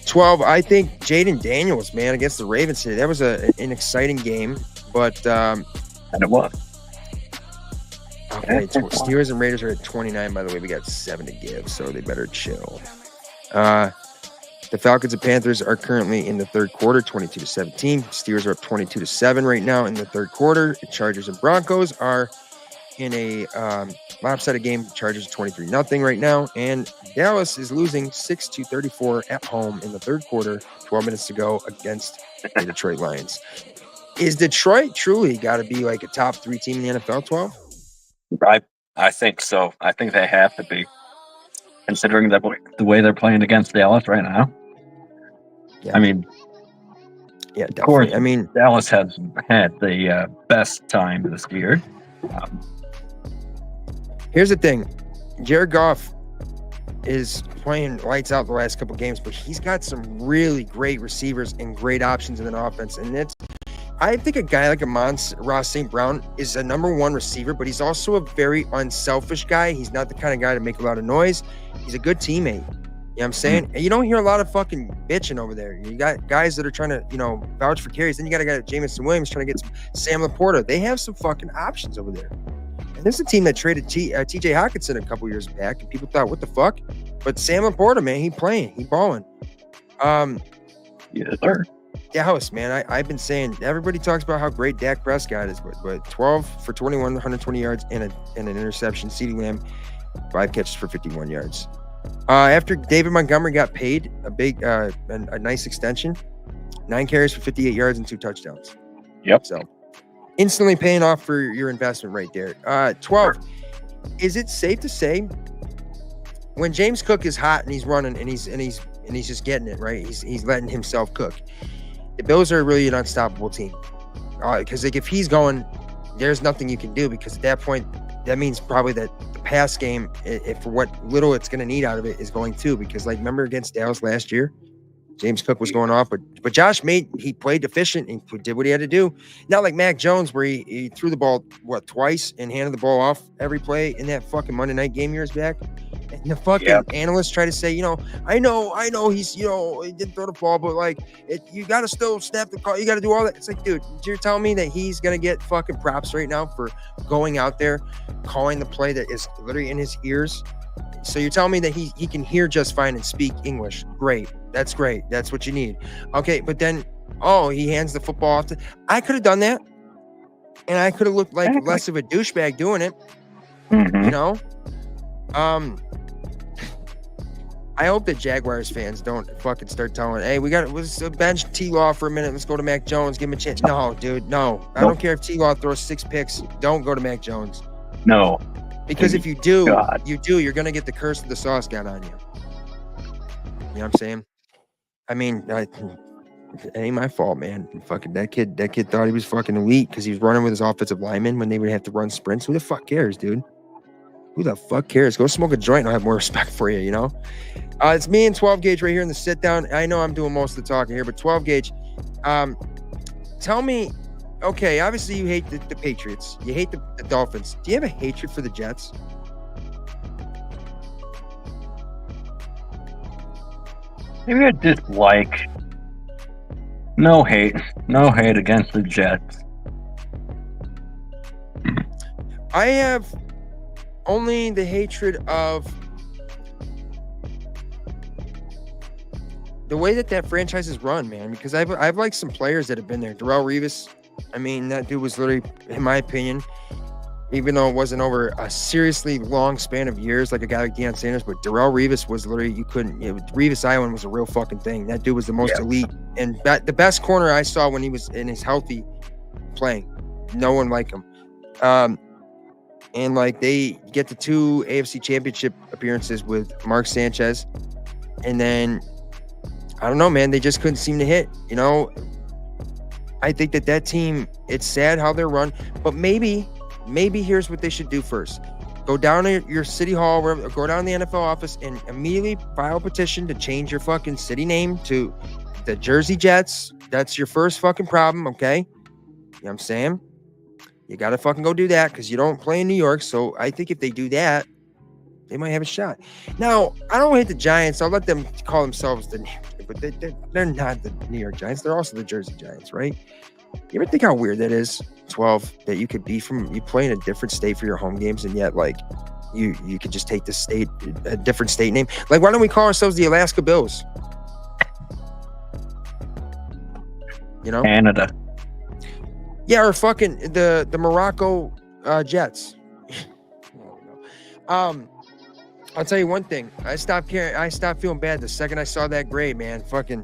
[SPEAKER 1] 12, I think Jaden Daniels, man, against the Ravens today. That was an exciting game, but...
[SPEAKER 3] and it was.
[SPEAKER 1] Okay, Steelers and Raiders are at 29, by the way. We got 7 to give, so they better chill. The Falcons and Panthers are currently in the 3rd quarter, 22-17. Steelers are up 22-7 right now in the 3rd quarter. The Chargers and Broncos are in a lopsided game. Chargers 23-0 right now. And Dallas is losing 6-34 at home in the 3rd quarter, 12 minutes to go against the Detroit Lions. Is Detroit truly got to be like a top 3 team in the NFL, 12?
[SPEAKER 3] I think so. I think they have to be, considering the way they're playing against Dallas right now.
[SPEAKER 1] Yeah.
[SPEAKER 3] I mean,
[SPEAKER 1] yeah,
[SPEAKER 3] of course.
[SPEAKER 1] I mean,
[SPEAKER 3] Dallas has had the best time this year.
[SPEAKER 1] Here's the thing: Jared Goff is playing lights out the last couple games, but he's got some really great receivers and great options in an offense. And I think a guy like Ross St. Brown is a number 1 receiver, but he's also a very unselfish guy. He's not the kind of guy to make a lot of noise. He's a good teammate. what I'm saying? And you don't hear a lot of fucking bitching over there. You got guys that are trying to, vouch for carries. Then you got a guy, Jamison Williams, trying to get some Sam Laporta. They have some fucking options over there. And there's a team that traded TJ Hawkinson a couple years back, and people thought, what the fuck? But Sam Laporta, man, he playing. He balling.
[SPEAKER 3] Yes, sir.
[SPEAKER 1] Dallas, man, I've been saying, everybody talks about how great Dak Prescott is, but 12 for 21, 120 yards and an interception. CeeDee Lamb, 5 catches for 51 yards. After David Montgomery got paid a nice extension, 9 carries for 58 yards and 2 touchdowns.
[SPEAKER 3] Yep.
[SPEAKER 1] So instantly paying off for your investment right there. 12. Is it safe to say when James Cook is hot and he's running and he's just getting it right, he's letting himself cook, the Bills are really an unstoppable team? Because if he's going, there's nothing you can do, because at that point, that means probably that the pass game, if for what little it's going to need out of it, is going to. Because remember against Dallas last year, James Cook was going off, but Josh he played efficient and did what he had to do. Not like Mac Jones, where he threw the ball twice and handed the ball off every play in that fucking Monday night game years back. And the fucking analysts try to say, I know he's, he didn't throw the ball, but you got to still snap the call. You got to do all that. It's like, dude, you're telling me that he's going to get fucking props right now for going out there, calling the play that is literally in his ears? So you're telling me that he can hear just fine and speak English. Great. That's great. That's what you need. Okay. But then, he hands the football off I could have done that. And I could have looked like less of a douchebag doing it. I hope that Jaguars fans don't fucking start telling, hey, let's bench T-Law for a minute. Let's go to Mac Jones. Give him a chance. No, dude, no. I don't care if T-Law throws 6 picks. Don't go to Mac Jones.
[SPEAKER 3] No.
[SPEAKER 1] Because if you do, you're going to get the curse of the sauce got on you. You know what I'm saying? I mean, it ain't my fault, man. Fucking that kid thought he was fucking elite because he was running with his offensive lineman when they would have to run sprints. Who the fuck cares, dude? Who the fuck cares? Go smoke a joint and I'll have more respect for you, It's me and 12 Gauge right here in the sit down. I know I'm doing most of the talking here, but 12 Gauge, tell me, okay, obviously you hate the Patriots. You hate the Dolphins. Do you have a hatred for the Jets?
[SPEAKER 3] Maybe I dislike. No hate against the Jets.
[SPEAKER 1] I have only the hatred of the way that franchise is run, man, because I've liked some players that have been there. Darrelle Revis, I mean, that dude was literally, in my opinion, even though it wasn't over a seriously long span of years like a guy like Deion Sanders, but Darrelle Revis was literally, Revis Island was a real fucking thing. That dude was the most elite and the best corner I saw when he was in his healthy playing. No one like him. And they get the 2 AFC championship appearances with Mark Sanchez. And then, I don't know, man, they just couldn't seem to hit. I think that team, it's sad how they're run, but maybe here's what they should do first. Go down to your city hall, or go down to the NFL office and immediately file a petition to change your fucking city name to the Jersey Jets. That's your first fucking problem, okay? You know what I'm saying? You got to fucking go do that because you don't play in New York. So I think if they do that, they might have a shot. Now, I don't hate the Giants. I'll let them call themselves but they're not the New York Giants. They're also the Jersey Giants, right? You ever think how weird that is, 12, that you could you play in a different state for your home games, and yet, you could just take a different state name? Why don't we call ourselves the Alaska Bills?
[SPEAKER 3] Canada.
[SPEAKER 1] Yeah, or fucking the Morocco Jets. I'll tell you one thing. I stopped feeling bad the second I saw that grade, man. Fucking,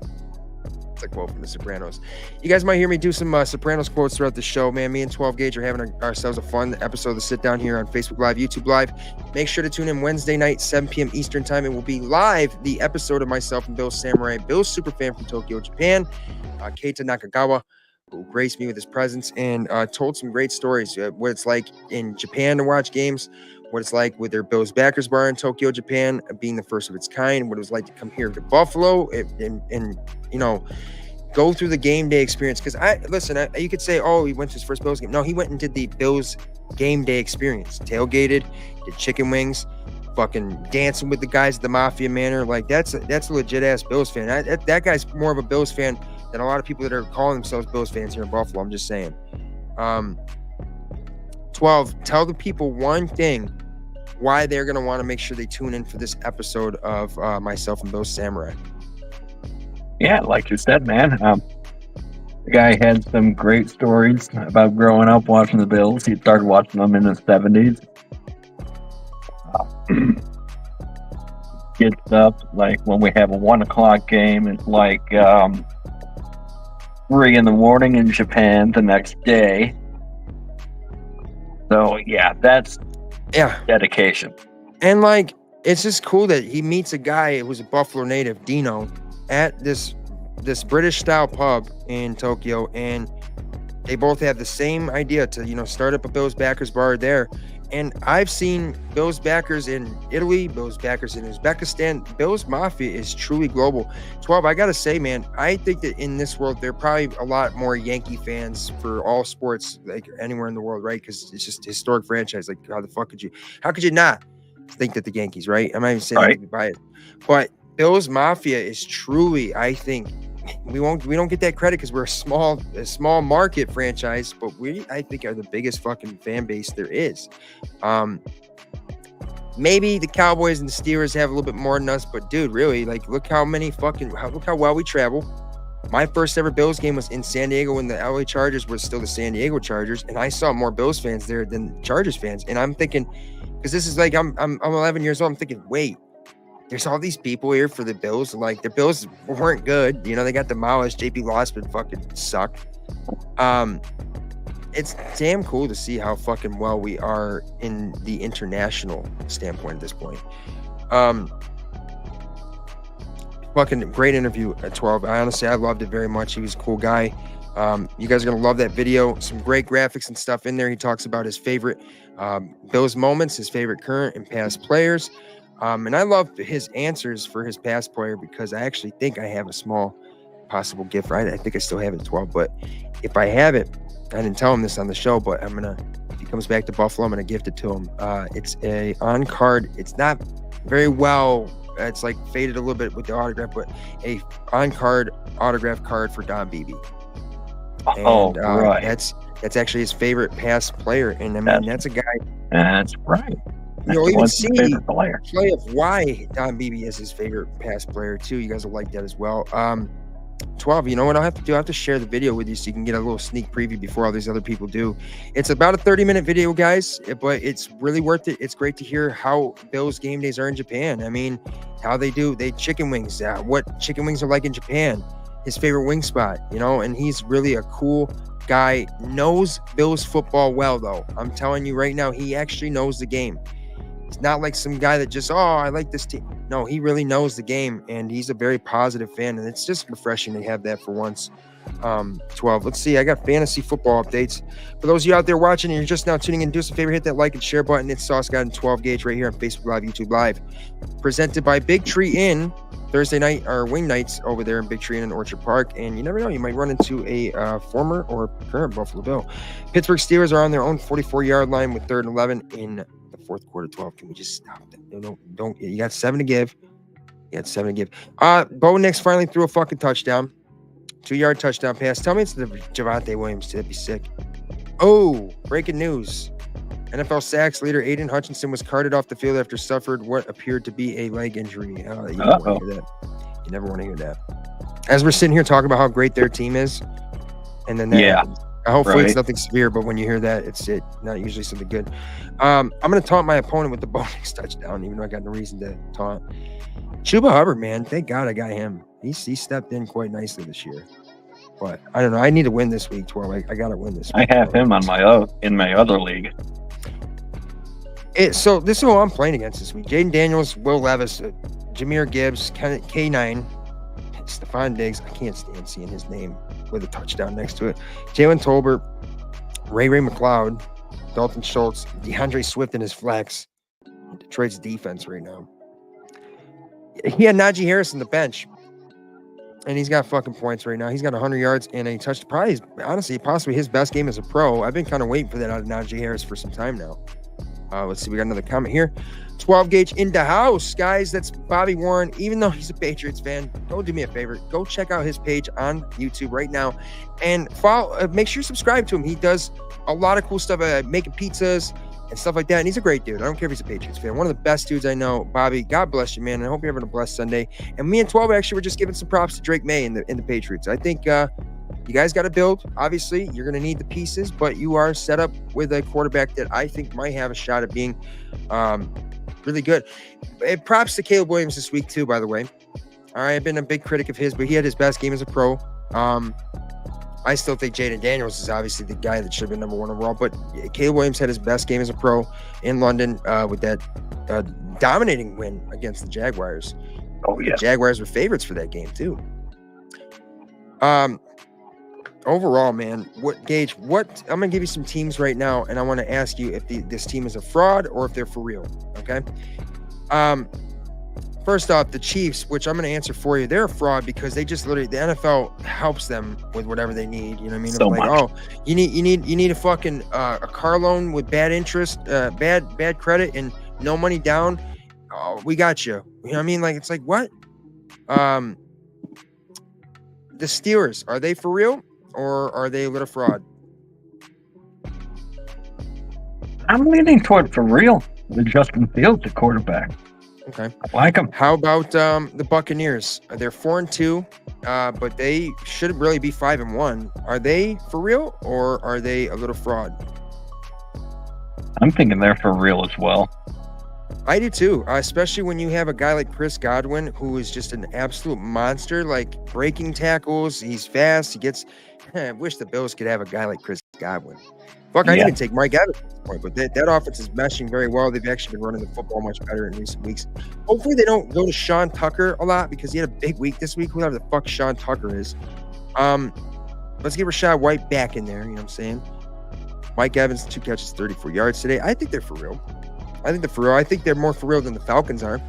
[SPEAKER 1] it's a quote from The Sopranos. You guys might hear me do some Sopranos quotes throughout the show, man. Me and 12 Gauge are having ourselves a fun episode of the Sit Down here on Facebook Live, YouTube Live. Make sure to tune in Wednesday night, 7 p.m. Eastern Time. It will be live, the episode of myself and Bill Samurai, Bill's superfan from Tokyo, Japan, Keita Nakagawa, who graced me with his presence and told some great stories. What it's like in Japan to watch games, what it's like with their Bills Backers Bar in Tokyo, Japan, being the first of its kind, what it was like to come here to Buffalo and go through the game day experience. Because you could say, he went to his first Bills game. No, he went and did the Bills game day experience. Tailgated, did chicken wings, fucking dancing with the guys at the Mafia Manor. Like that's a legit ass Bills fan. That guy's more of a Bills fan than a lot of people that are calling themselves Bills fans here in Buffalo. I'm just saying. 12, tell the people one thing why they're going to want to make sure they tune in for this episode of Myself and Bills Samurai.
[SPEAKER 3] Yeah, like you said, man. The guy had some great stories about growing up watching the Bills. He started watching them in the 70s. Gets up, like when we have a 1 o'clock game, it's like 3 in the morning in Japan the next day. So, yeah, that's dedication.
[SPEAKER 1] And, like, it's just cool that he meets a guy who's a Buffalo native, Dino, at this British-style pub in Tokyo, and they both have the same idea to, you know, start up a Bills backers bar there. And I've seen Bills backers in Italy, Bills backers in Uzbekistan. Bills Mafia is truly global. 12, I got to say, man, I think that in this world, there are probably a lot more Yankee fans for all sports, like anywhere in the world, right? Because it's just a historic franchise. Like, how could you not think that the Yankees, right? I'm not even saying that to be biased. But Bills Mafia is truly, I think, we don't get that credit because we're a small market franchise, but I think are the biggest fucking fan base there is. Maybe the Cowboys and the Steelers have a little bit more than us, but dude, really, like, look how well we travel. My first ever Bills game was in San Diego when the LA Chargers were still the San Diego Chargers, and I saw more Bills fans there than Chargers fans. And I'm thinking, because this is like I'm 11 years old, I'm thinking, wait, there's all these people here for the Bills. Like, the Bills weren't good. You know, they got demolished. JP Lossman fucking sucked. It's damn cool to see how fucking well we are in the international standpoint at this point. Fucking great interview at 12. I loved it very much. He was a cool guy. You guys are going to love that video. Some great graphics and stuff in there. He talks about his favorite Bills moments, his favorite current and past players. And I love his answers for his past player because I actually think I have a small possible gift. Right? I think I still have it 12, but if I have it, I didn't tell him this on the show, but if he comes back to Buffalo, I'm gonna gift it to him. It's a on card. It's not very well. It's like faded a little bit with the autograph, but a on card autograph card for Don Beebe.
[SPEAKER 3] Right.
[SPEAKER 1] That's actually his favorite past player, and I mean that's a guy.
[SPEAKER 3] That's right.
[SPEAKER 1] You'll even see play of why Don Beebe is his favorite past player too. You guys will like that as well. 12, you know what I'll have to do? I have to share the video with you so you can get a little sneak preview before all these other people do. It's about a 30-minute video, guys, but it's really worth it. It's great to hear how Bills game days are in Japan. I mean, how they chicken wings, what chicken wings are like in Japan, his favorite wing spot, you know, and he's really a cool guy. Knows Bills football well, though. I'm telling you right now, he actually knows the game. He's not like some guy that just, I like this team. No, he really knows the game, and he's a very positive fan, and it's just refreshing to have that for once. 12. Let's see. I got fantasy football updates. For those of you out there watching and you're just now tuning in, do us a favor, hit that like and share button. It's Sauce God and 12 Gauge right here on Facebook Live, YouTube Live. Presented by Big Tree Inn. Thursday night are wing nights over there in Big Tree Inn in Orchard Park, and you never know, you might run into a former or current Buffalo Bill. Pittsburgh Steelers are on their own 44-yard line with 3rd and 11 in fourth quarter. 12. Can we just stop that? Don't. You got 7 to give. Bo Nix finally threw a fucking touchdown. 2-yard touchdown pass. Tell me it's the Javonte Williams. That'd be sick. Oh, breaking news. NFL sacks leader Aiden Hutchinson was carted off the field after suffered what appeared to be a leg injury. You never want to hear that. You never want to hear that. As we're sitting here talking about how great their team is, and then that happens. Hopefully it's nothing severe, but when you hear that, it's not usually something good. I'm going to taunt my opponent with the Bo Nix touchdown, even though I got no reason to taunt. Chuba Hubbard, man, thank God I got him. He stepped in quite nicely this year. But I don't know. I need to win this week, 12. I got to win this week.
[SPEAKER 3] I have him on in my other league.
[SPEAKER 1] So this is who I'm playing against this week. Jaden Daniels, Will Levis, Jahmyr Gibbs, K9, Stephon Diggs. I can't stand seeing his name with a touchdown next to it. Jalen Tolbert, Ray McLeod, Dalton Schultz, DeAndre Swift in his flex. Detroit's defense right now. He had Najee Harris in the bench, and he's got fucking points right now. He's got 100 yards and a touch. Probably, honestly, possibly his best game as a pro. I've been kind of waiting for that out of Najee Harris for some time now. Let's see. We got another comment here. 12 gauge in the house, guys. That's Bobby Warren. Even though he's a Patriots fan, go do me a favor. Go check out his page on YouTube right now and follow. Make sure you subscribe to him. He does a lot of cool stuff, making pizzas and stuff like that. And he's a great dude. I don't care if he's a Patriots fan. One of the best dudes I know. Bobby, God bless you, man. I hope you're having a blessed Sunday. And me and 12 actually were just giving some props to Drake May in the Patriots. I think you guys got to build. Obviously, you're going to need the pieces, but you are set up with a quarterback that I think might have a shot at being really good. And props to Caleb Williams this week too, by the way. All right, I've been a big critic of his, but he had his best game as a pro. I still think Jaden Daniels is obviously the guy that should have been number 1 overall, but Caleb Williams had his best game as a pro in London with that dominating win against the Jaguars.
[SPEAKER 3] Oh, yeah.
[SPEAKER 1] The Jaguars were favorites for that game too. Overall, man, Gage, I'm going to give you some teams right now, and I want to ask you if this team is a fraud or if they're for real, okay? First off, the Chiefs, which I'm going to answer for you, they're a fraud because they just literally, the NFL helps them with whatever they need, you know what I mean?
[SPEAKER 3] So
[SPEAKER 1] like,
[SPEAKER 3] much.
[SPEAKER 1] oh, you need a fucking a car loan with bad interest, bad credit and no money down. Oh, we got you. You know what I mean? Like, it's like, what? The Steelers, are they for real? Or are they a little fraud?
[SPEAKER 3] I'm leaning toward for real with Justin Fields at quarterback.
[SPEAKER 1] Okay.
[SPEAKER 3] I like him.
[SPEAKER 1] How about the Buccaneers? They're 4-2, but they should really be 5-1. Are they for real or are they a little fraud?
[SPEAKER 3] I'm thinking they're for real as well.
[SPEAKER 1] I do too, especially when you have a guy like Chris Godwin, who is just an absolute monster, like breaking tackles. He's fast. He gets. I wish the Bills could have a guy like Chris Godwin. Fuck, I'd even take Mike Evans at this point, but that offense is meshing very well. They've actually been running the football much better in recent weeks. Hopefully they don't go to Sean Tucker a lot because he had a big week this week. Whoever the fuck Sean Tucker is. Let's get Rashad White back in there. You know what I'm saying? Mike Evans, 2 catches, 34 yards today. I think they're for real. I think they're more for real than the Falcons are.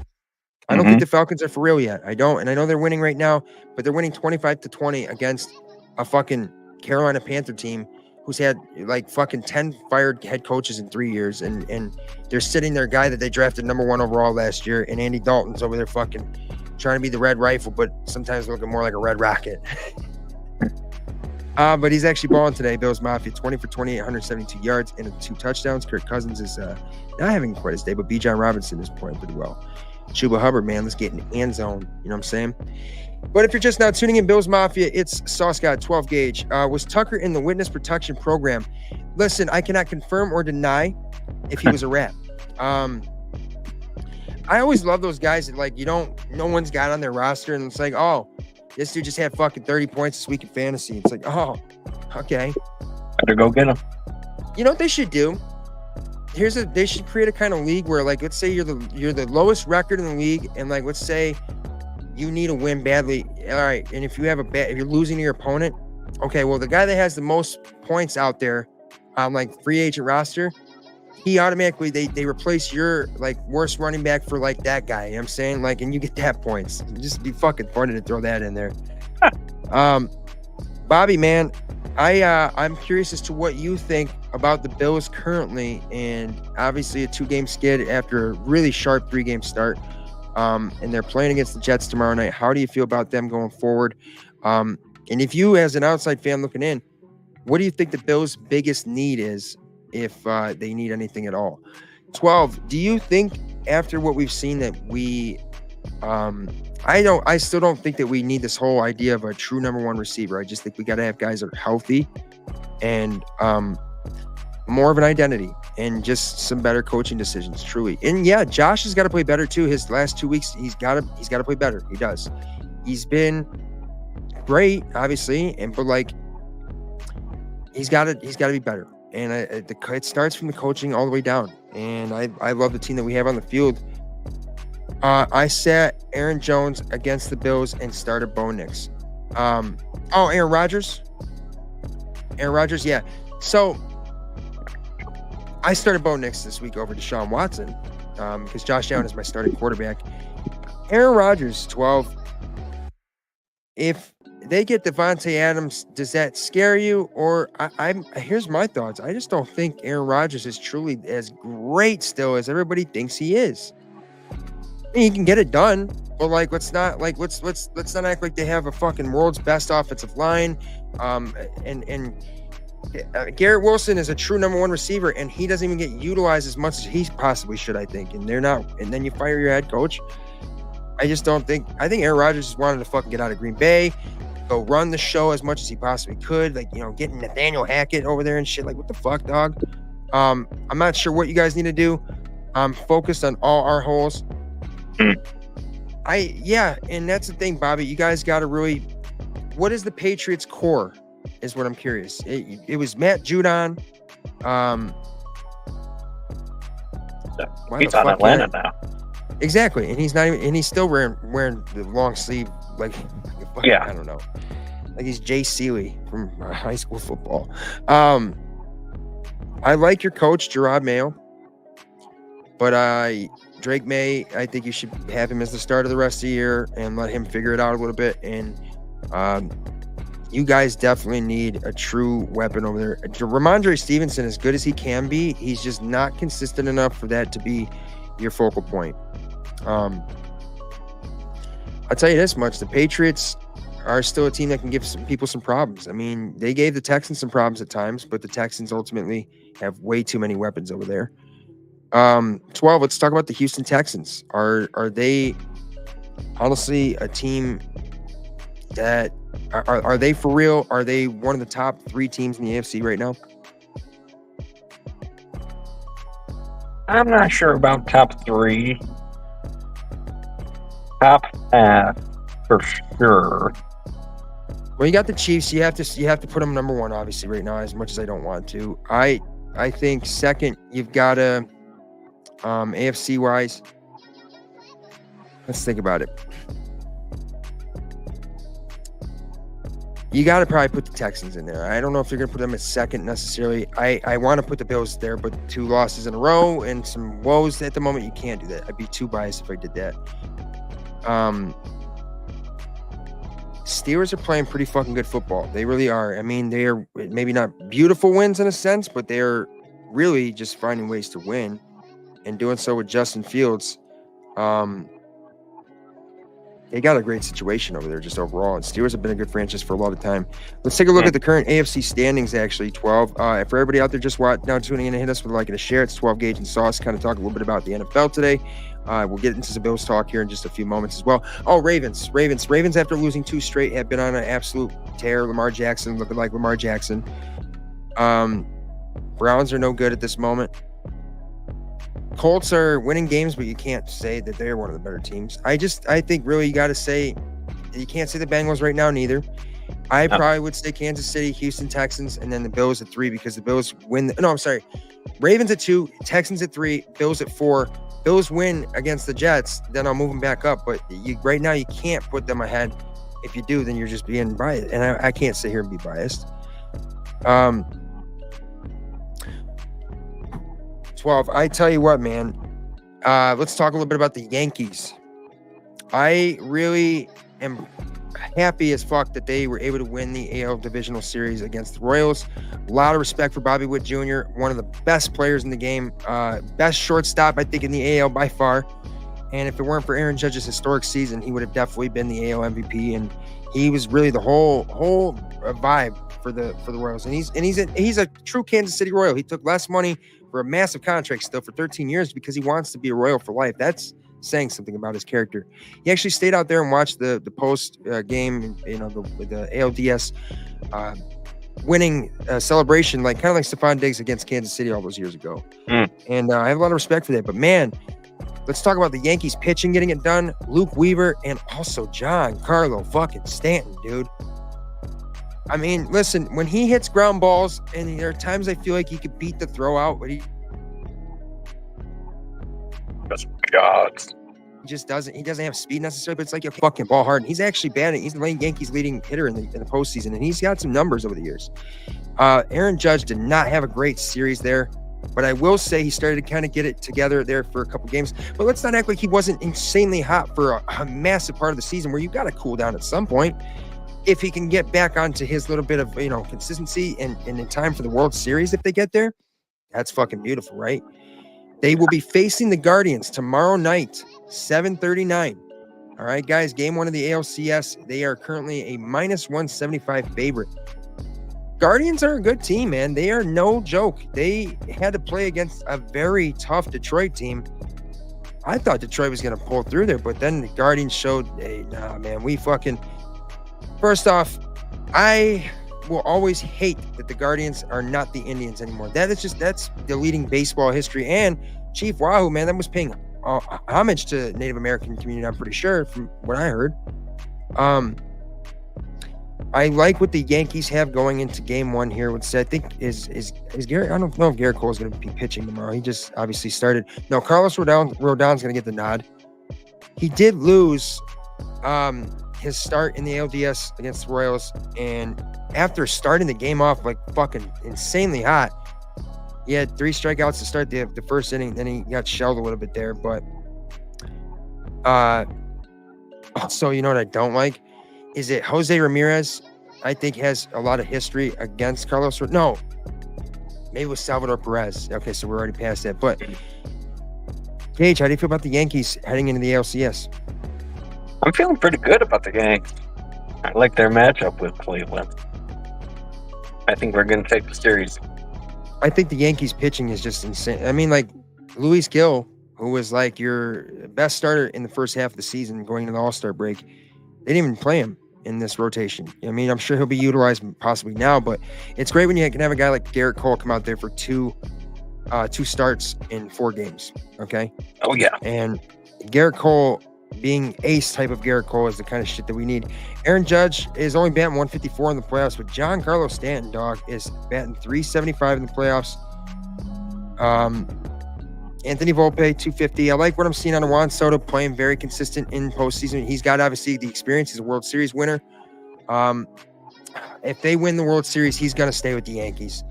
[SPEAKER 1] I don't think the Falcons are for real yet. I don't. And I know they're winning right now, but they're winning 25-20 against a fucking Carolina Panther team who's had like fucking 10 fired head coaches in 3 years. And they're sitting their guy that they drafted number 1 overall last year. And Andy Dalton's over there fucking trying to be the red rifle, but sometimes looking more like a red rocket. But he's actually balling today. Bills Mafia, 20 for 28, 172 yards and 2 touchdowns. Kirk Cousins is not having quite his day, but Bijan Robinson is playing pretty well. Chuba Hubbard, man, let's get in the end zone. You know what I'm saying? But if you're just now tuning in, Bills Mafia, it's Sauce God, 12 gauge. Was Tucker in the witness protection program? Listen, I cannot confirm or deny if he was a rat. I always love those guys that, like, no one's got on their roster, and it's like, oh, this dude just had fucking 30 points this week in fantasy. It's like, oh, okay.
[SPEAKER 3] Better go get him.
[SPEAKER 1] You know what they should do? They should create a kind of league where, like, let's say you're the lowest record in the league, and like, let's say you need a win badly. All right, and if you're losing to your opponent, okay, well, the guy that has the most points out there on like free agent roster, he automatically they replace your like worst running back for like that guy. You know what I'm saying? Like, and you get that points. It'd just be fucking funny to throw that in there. Bobby, man, I'm curious as to what you think about the Bills currently, and obviously a 2-game skid after a really sharp 3-game start. And they're playing against the Jets tomorrow night. How do you feel about them going forward? And if you, as an outside fan looking in, what do you think the Bills' biggest need is, if they need anything at all? 12, do you think after what we've seen that we I still don't think that we need this whole idea of a true number 1 receiver. I just think we got to have guys that are healthy and more of an identity and just some better coaching decisions, truly. And yeah, Josh has got to play better too. His last 2 weeks, he's got to play better. He does. He's been great, obviously, but like he's got to be better. And it starts from the coaching all the way down. And I love the team that we have on the field. I sat Aaron Jones against the Bills and started Bo Nix. Aaron Rodgers. Yeah. So I started Bo Nix this week over Deshaun Watson because Josh Allen is my starting quarterback. Aaron Rodgers, 12. if they get Devontae Adams, does that scare you? Or I'm here's my thoughts. I just don't think Aaron Rodgers is truly as great still as everybody thinks he is. I mean, he can get it done, but like let's not act like they have a fucking world's best offensive line. Garrett Wilson is a true number one receiver, and he doesn't even get utilized as much as he possibly should, I think. And they're not. And then you fire your head coach. I just don't think. I think Aaron Rodgers just wanted to fucking get out of Green Bay, go run the show as much as he possibly could. Like, you know, getting Nathaniel Hackett over there and shit. Like, what the fuck, dog? I'm not sure what you guys need to do. I'm focused on all our holes. And that's the thing, Bobby. You guys got to really. What is the Patriots' core? Is what I'm curious. It was Matt Judon.
[SPEAKER 3] He's on Atlanta now.
[SPEAKER 1] Exactly, and he's not even, and he's still wearing the long sleeve, like
[SPEAKER 3] yeah.
[SPEAKER 1] I don't know, like he's Jay Seeley from high school football. I like your coach Gerard Mayo, but Drake May, I think you should have him as the start of the rest of the year and let him figure it out a little bit. And you guys definitely need a true weapon over there. Ramondre Stevenson, as good as he can be, he's just not consistent enough for that to be your focal point. I'll tell you this much: the Patriots are still a team that can give some people some problems. I mean, they gave the Texans some problems at times, but the Texans ultimately have way too many weapons over there. 12. Let's talk about the Houston Texans. Are they honestly a team that are they for real? Are they one of the top 3 teams in the AFC right now?
[SPEAKER 3] I'm not sure about top 3. Top half for sure.
[SPEAKER 1] Well, you got the Chiefs. You have to put them number 1, obviously, right now. As much as I don't want to, I think second. You've got to AFC wise. Let's think about it. You got to probably put the Texans in there. I don't know if you're going to put them at second necessarily. I want to put the Bills there, but 2 losses in a row and some woes at the moment, you can't do that. I'd be too biased if I did that. Steelers are playing pretty fucking good football. They really are. I mean, they are maybe not beautiful wins in a sense, but they're really just finding ways to win and doing so with Justin Fields. They got a great situation over there just overall. And Steelers have been a good franchise for a lot of time. Let's take a look at the current AFC standings, actually, 12. For everybody out there just now tuning in and hit us with a like and a share, it's 12 Gauge and Sauce. Kind of talk a little bit about the NFL today. We'll get into some Bills talk here in just a few moments as well. Oh, Ravens, after losing 2 straight, have been on an absolute tear. Lamar Jackson looking like Lamar Jackson. Browns are no good at this moment. Colts are winning games, but you can't say that they're one of the better teams. I think really you got to say, you can't say the Bengals right now neither. I probably would say Kansas City, Houston Texans, and then the Bills at 3 because the Bills win. Ravens at 2, Texans at 3, Bills at 4. Bills win against the Jets, then I'll move them back up. But right now you can't put them ahead. If you do, then you're just being biased, and I can't sit here and be biased. 12. I tell you what, man. Let's talk a little bit about the Yankees. I really am happy as fuck that they were able to win the AL Divisional Series against the Royals. A lot of respect for Bobby Witt Jr., one of the best players in the game, best shortstop, I think, in the AL by far. And if it weren't for Aaron Judge's historic season, he would have definitely been the AL MVP. And he was really the whole vibe for the Royals. And he's a true Kansas City Royal. He took less money for a massive contract still for 13 years because he wants to be a Royal for life. That's saying something about his character. He actually stayed out there and watched the post game, the ALDS winning celebration, like kind of like Stephon Diggs against Kansas City all those years ago. And I have a lot of respect for that. But man, let's talk about the Yankees pitching, getting it done. Luke Weaver and also Giancarlo fucking Stanton, dude. I mean, listen, when he hits ground balls, and there are times I feel like he could beat the throw out, but he just doesn't. He doesn't have speed necessarily, but it's like a fucking ball hard. And he's actually batting. He's the Yankees' leading hitter in the postseason, and he's got some numbers over the years. Aaron Judge did not have a great series there, but I will say he started to kind of get it together there for a couple games. But let's not act like he wasn't insanely hot for a massive part of the season where you've got to cool down at some point. if he can get back onto his little bit of, consistency and in time for the World Series, if they get there, that's fucking beautiful, right? They will be facing the Guardians tomorrow night, 7:39. All right, guys, game 1 of the ALCS. They are currently a -175 favorite. Guardians are a good team, man. They are no joke. They had to play against a very tough Detroit team. I thought Detroit was going to pull through there, but then the Guardians showed, hey, nah, man, first off, I will always hate that the Guardians are not the Indians anymore. That's deleting baseball history. And Chief Wahoo, man, that was paying homage to Native American community, I'm pretty sure, from what I heard. I like what the Yankees have going into game 1 here, which I think is Garrett. I don't know if Garrett Cole is going to be pitching tomorrow. He just obviously started. No, Carlos Rodon's going to get the nod. He did lose his start in the LDS against the Royals, and after starting the game off like fucking insanely hot, he had 3 strikeouts to start the first inning. Then he got shelled a little bit there, but also, you know what I don't like is it Jose Ramirez, I think, has a lot of history against Carlos. No, maybe it was Salvador Perez. Okay, so we're already past that. But Gage, how do you feel about the Yankees heading into the ALCS?
[SPEAKER 3] I'm feeling pretty good about the Yankees. I like their matchup with Cleveland. I think we're going to take the series.
[SPEAKER 1] I think the Yankees pitching is just insane. I mean, like Louie Gill, who was like your best starter in the first half of the season going into the All-Star break, they didn't even play him in this rotation. I mean, I'm sure he'll be utilized possibly now, but it's great when you can have a guy like Garrett Cole come out there for two starts in 4 games. Okay.
[SPEAKER 3] Oh yeah.
[SPEAKER 1] And Garrett Cole being ace type of Garrett Cole is the kind of shit that we need. Aaron Judge is only batting 154 in the playoffs, but Giancarlo Stanton, dog, is batting 375 in the playoffs. Anthony Volpe, 250. I like what I'm seeing out of Juan Soto, playing very consistent in postseason. He's got, obviously, the experience. He's a World Series winner. If they win the World Series, he's going to stay with the Yankees.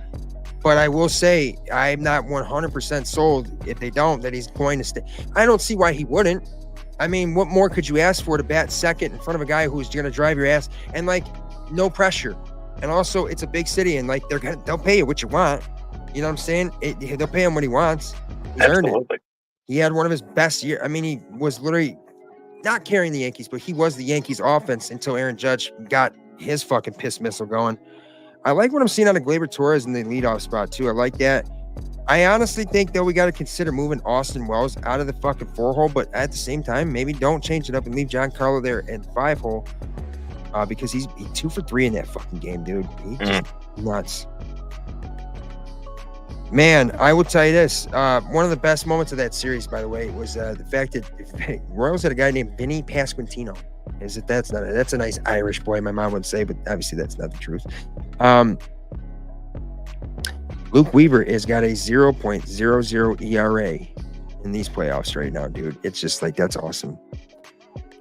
[SPEAKER 1] But I will say, I'm not 100% sold, if they don't, that he's going to stay. I don't see why he wouldn't. I mean, what more could you ask for to bat second in front of a guy who's going to drive your ass and, like, no pressure? And also, it's a big city, and, like, they'll pay you what you want. You know what I'm saying? They'll pay him what he wants. He's earned it. He had one of his best years. I mean, he was literally not carrying the Yankees, but he was the Yankees offense until Aaron Judge got his fucking piss missile going. I like what I'm seeing out of Gleyber Torres in the leadoff spot, too. I like that. I honestly think, though, we got to consider moving Austin Wells out of the fucking 4-hole, but at the same time, maybe don't change it up and leave Giancarlo there at 5-hole because he's 2 for 3 in that fucking game, dude. He's just nuts. Man, I will tell you this. One of the best moments of that series, by the way, was the fact that Royals had a guy named Vinny Pasquantino. That's a nice Irish boy, my mom would say, but obviously that's not the truth. Luke Weaver has got a 0.00 ERA in these playoffs right now, dude. It's just like, that's awesome.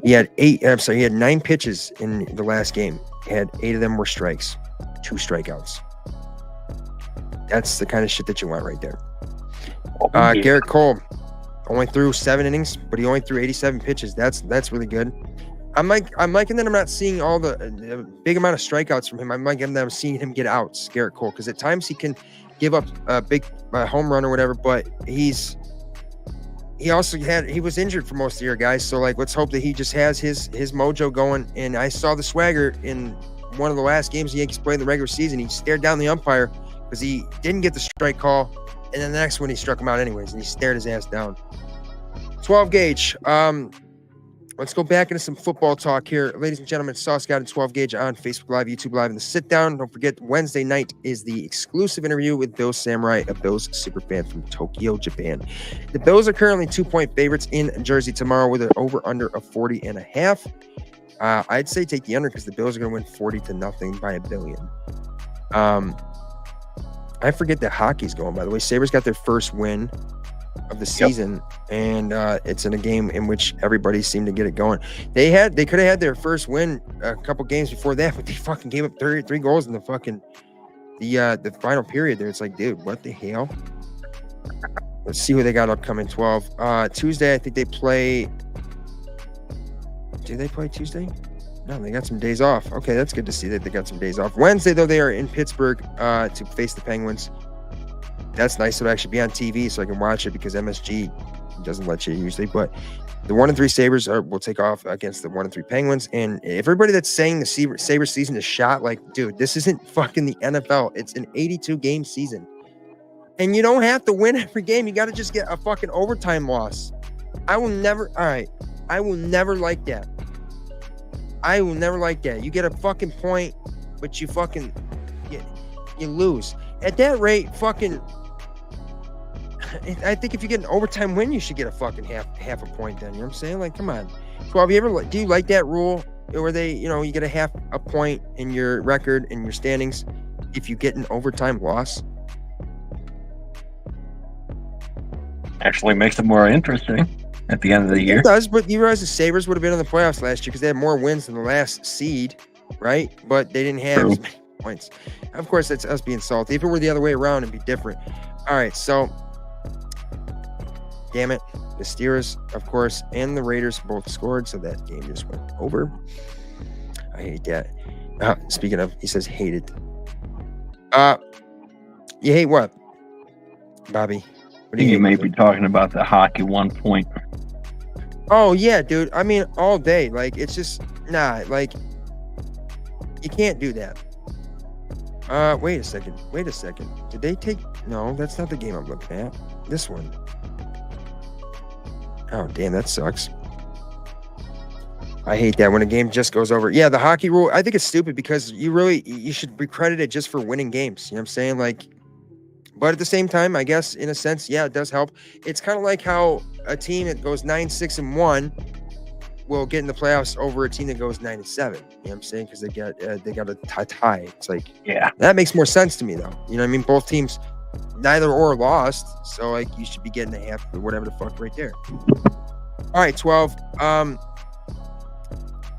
[SPEAKER 1] He had 9 pitches in the last game. 8 of them were strikes, 2 strikeouts. That's the kind of shit that you want right there. Garrett Cole only threw 7 innings, but he only threw 87 pitches. That's really good. I'm liking that I'm not seeing all the big amount of strikeouts from him. I'm liking that I'm seeing him get outs, Garrett Cole, because at times he can give up a big home run or whatever, but he was injured for most of the year, guys. So like, let's hope that he just has his mojo going. And I saw the swagger in one of the last games the Yankees played in the regular season. He stared down the umpire because he didn't get the strike call, and then the next one he struck him out anyways, and he stared his ass down. 12 gauge. Let's go back into some football talk here. Ladies and gentlemen, Sauce got in 12 gauge on Facebook Live, YouTube Live, and the sit down. Don't forget, Wednesday night is the exclusive interview with Bill Samurai, a Bills superfan from Tokyo, Japan. The Bills are currently 2-point favorites in Jersey tomorrow with an over-under of 40.5. I'd say take the under because the Bills are going to win 40-0 by $1 billion. I forget that hockey's going, by the way. Sabres got their first win of the season, and it's in a game in which everybody seemed to get it going. They could have had their first win a couple games before that, but they fucking gave up 33 goals in the fucking the final period there. It's like, dude, what the hell? Let's see who they got upcoming. 12 Tuesday. I think they play. Do they play Tuesday? No, they got some days off. Okay, that's good to see that they got some days off. Wednesday, though, they are in Pittsburgh to face the Penguins. That's nice to actually be on TV so I can watch it because MSG doesn't let you usually. But the 1-3 Sabres will take off against the 1-3 Penguins. And everybody that's saying the Sabres season is shot, like, dude, this isn't fucking the NFL. It's an 82-game season. And you don't have to win every game. You got to just get a fucking overtime loss. I will never like that. I will never like that. You get a fucking point, but you fucking you lose. At that rate, fucking I think if you get an overtime win, you should get a fucking half a point then. You know what I'm saying? Like, come on. 12, do you like that rule where they, you get a half a point in your record in your standings if you get an overtime loss?
[SPEAKER 3] Actually makes it more interesting at the end of the year.
[SPEAKER 1] It does, but you realize the Sabres would have been in the playoffs last year because they had more wins than the last seed, right? But they didn't have as many points. Of course, that's us being salty. If it were the other way around, it'd be different. All right, so damn it. The Steelers, of course, and the Raiders both scored, so that game just went over. I hate that. Speaking of, he says hated. You hate what, Bobby? What do
[SPEAKER 3] you may be talking about the hockey 1 point.
[SPEAKER 1] Oh, yeah, dude. I mean, all day. Like, it's just, like, you can't do that. Wait a second. Did they take, no, that's not the game I'm looking at. This one. Oh, damn, that sucks. I hate that when a game just goes over. Yeah, the hockey rule, I think it's stupid because you should be credited just for winning games. You know what I'm saying? Like, but at the same time, I guess in a sense, yeah, it does help. It's kind of like how a team that goes 9-6-1 will get in the playoffs over a team that goes 9-7. You know what I'm saying? Because they got a tie. It's like,
[SPEAKER 3] yeah,
[SPEAKER 1] that makes more sense to me though. You know what I mean? Both teams neither or lost, so like you should be getting a half or whatever the fuck right there. All right, 12.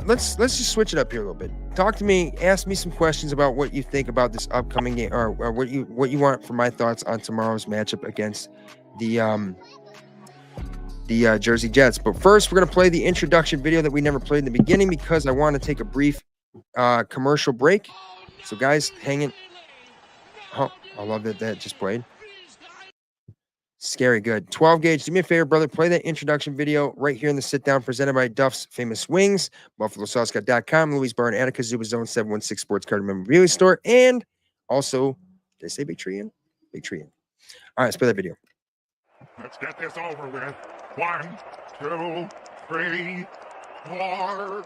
[SPEAKER 1] Let's just switch it up here a little bit. Talk to me, ask me some questions about what you think about this upcoming game, or what you want for my thoughts on tomorrow's matchup against the Jersey Jets. But first, we're gonna play the introduction video that we never played in the beginning because I want to take a brief commercial break. So guys, hang in. Oh, I love that just played. Scary good. 12 gauge, do me a favor, brother. Play that introduction video right here in the sit down presented by Duff's Famous Wings, BuffaloSauceCut.com, Louie's Bar in Attica, Zubaz Zone 716 Sports Card Memorabilia Store, and also, did I say Big Tree Inn? Big Tree Inn. All right, let's play that video.
[SPEAKER 4] Let's get this over with. 1, 2, 3, 4.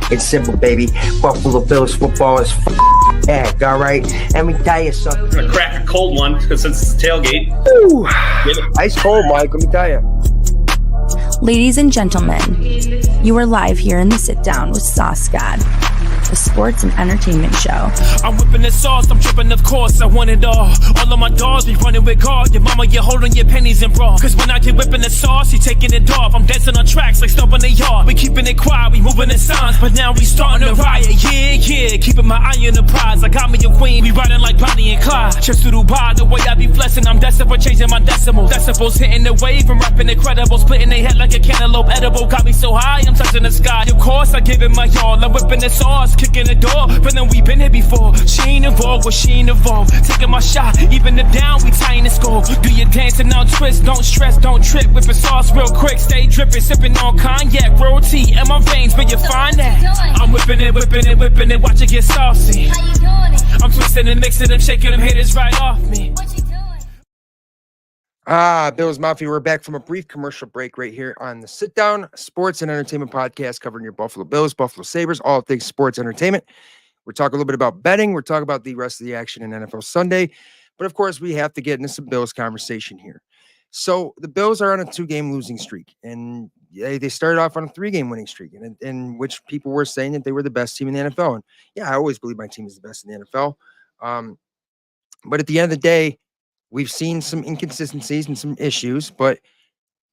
[SPEAKER 5] It's simple, baby. Buffalo Bills football is back, all right? Let me tell you something.
[SPEAKER 6] I'm gonna crack a cold one because since it's tailgate.
[SPEAKER 1] Ooh, ice cold, Mike. Let me tell you.
[SPEAKER 7] Ladies and gentlemen, you are live here in the sit down with Sauce God, the sports and entertainment show.
[SPEAKER 8] I'm whipping the sauce, I'm tripping, of course, I want it all. All of my dogs be running with guard. Your mama, you're holding your pennies and bra. Cause when I get whipping the sauce, he taking it off. I'm dancing on tracks like stomping the yard. We keeping it quiet, we moving the signs, but now we starting a riot. Yeah, keeping my eye on the prize. I got me a queen, we riding like Bonnie and Clyde. Trips to Dubai, the way I be flexing, I'm destined for changing my decimals. Decibels hitting the wave, I'm rapping incredible, splitting their head like a cantaloupe edible. Got me so high, I'm touching the sky. Of course, I give it my all. I'm whipping the sauce, kicking the door. But then we been here before. She ain't involved, well, she ain't involved. Taking my shot, even the down, we tying the score. Do your dance and now twist, don't stress, don't trip. Whipping sauce real quick, stay dripping, sipping on cognac, real tea in my veins, but you find that I'm whipping it, watch it get saucy.
[SPEAKER 9] How you doing it?
[SPEAKER 8] I'm twisting and mixing and shaking them haters right off me.
[SPEAKER 9] What you doing?
[SPEAKER 1] Bills Mafia, we're back from a brief commercial break right here on the Sit Down Sports and Entertainment Podcast, covering your Buffalo Bills, Buffalo Sabres, all things sports entertainment. We're talking a little bit about betting. We're talking about the rest of the action in NFL Sunday. But of course, we have to get into some Bills conversation here. So the Bills are on a 2-game losing streak, and they started off on a 3-game winning streak, in which people were saying that they were the best team in the NFL. And yeah, I always believe my team is the best in the NFL. But at the end of the day, we've seen some inconsistencies and some issues, but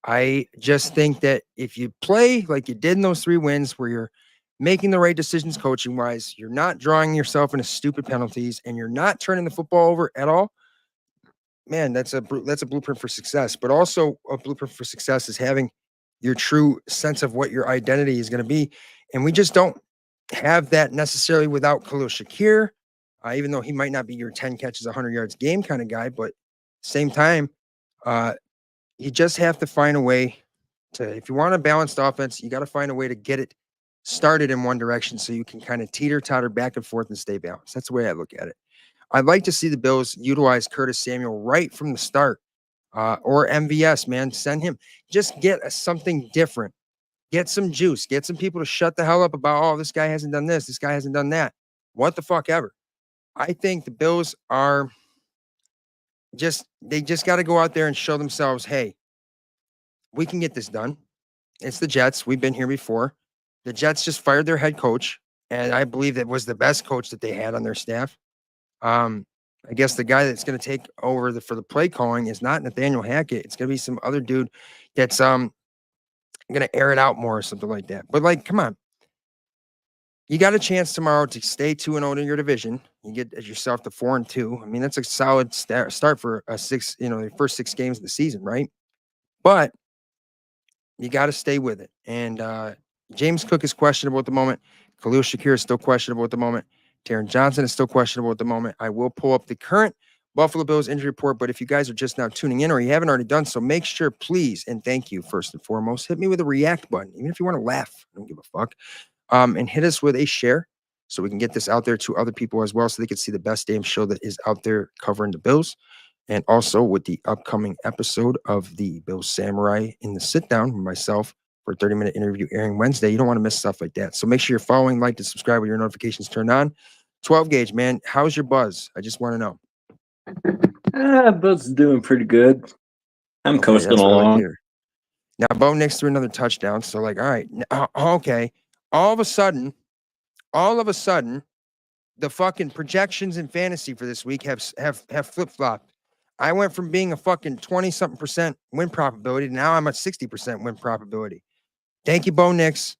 [SPEAKER 1] I just think that if you play like you did in those 3 wins where you're making the right decisions coaching wise, you're not drawing yourself into stupid penalties, and you're not turning the football over at all, man, that's a blueprint for success. But also a blueprint for success is having your true sense of what your identity is going to be. And we just don't have that necessarily without Khalil Shakir, even though he might not be your 10 catches, 100 yards game kind of guy. But same time, you just have to find a way to, if you want a balanced offense, you got to find a way to get it started in one direction so you can kind of teeter-totter back and forth and stay balanced. That's the way I look at it. I'd like to see the Bills utilize Curtis Samuel right from the start, or MVS, man. Send him. Just get something different. Get some juice. Get some people to shut the hell up about, oh, this guy hasn't done this. This guy hasn't done that. What the fuck ever. I think the Bills are they just got to go out there and show themselves, hey, we can get this done. It's the Jets. We've been here before. The Jets just fired their head coach, and I believe that was the best coach that they had on their staff. I guess the guy that's going to take over for the play calling is not Nathaniel Hackett. It's going to be some other dude that's going to air it out more or something like that. But like, come on. You got a chance tomorrow to stay 2-0 in your division. You get yourself to 4-2. I mean, that's a solid start for the first 6 games of the season, right? But you got to stay with it. And James Cook is questionable at the moment. Khalil Shakir is still questionable at the moment. Taron Johnson is still questionable at the moment. I will pull up the current Buffalo Bills injury report, but if you guys are just now tuning in or you haven't already done so, make sure, please, and thank you first and foremost, hit me with a react button, even if you want to laugh. I don't give a fuck. And hit us with a share so we can get this out there to other people as well so they can see the best damn show that is out there covering the Bills. And also with the upcoming episode of the Bills Samurai in the sit-down with myself for a 30-minute interview airing Wednesday. You don't want to miss stuff like that. So make sure you're following, like, and subscribe with your notifications turned on. 12 gauge, man. How's your buzz? I just want to know.
[SPEAKER 3] Buzz is doing pretty good. I'm coasting along.
[SPEAKER 1] Now, Bo Nix threw another touchdown. So, like, all right. Okay. All of a sudden, the fucking projections in fantasy for this week have flip-flopped. I went from being a fucking 20-something% win probability to now I'm at 60% win probability. Thank you, Bo Nix,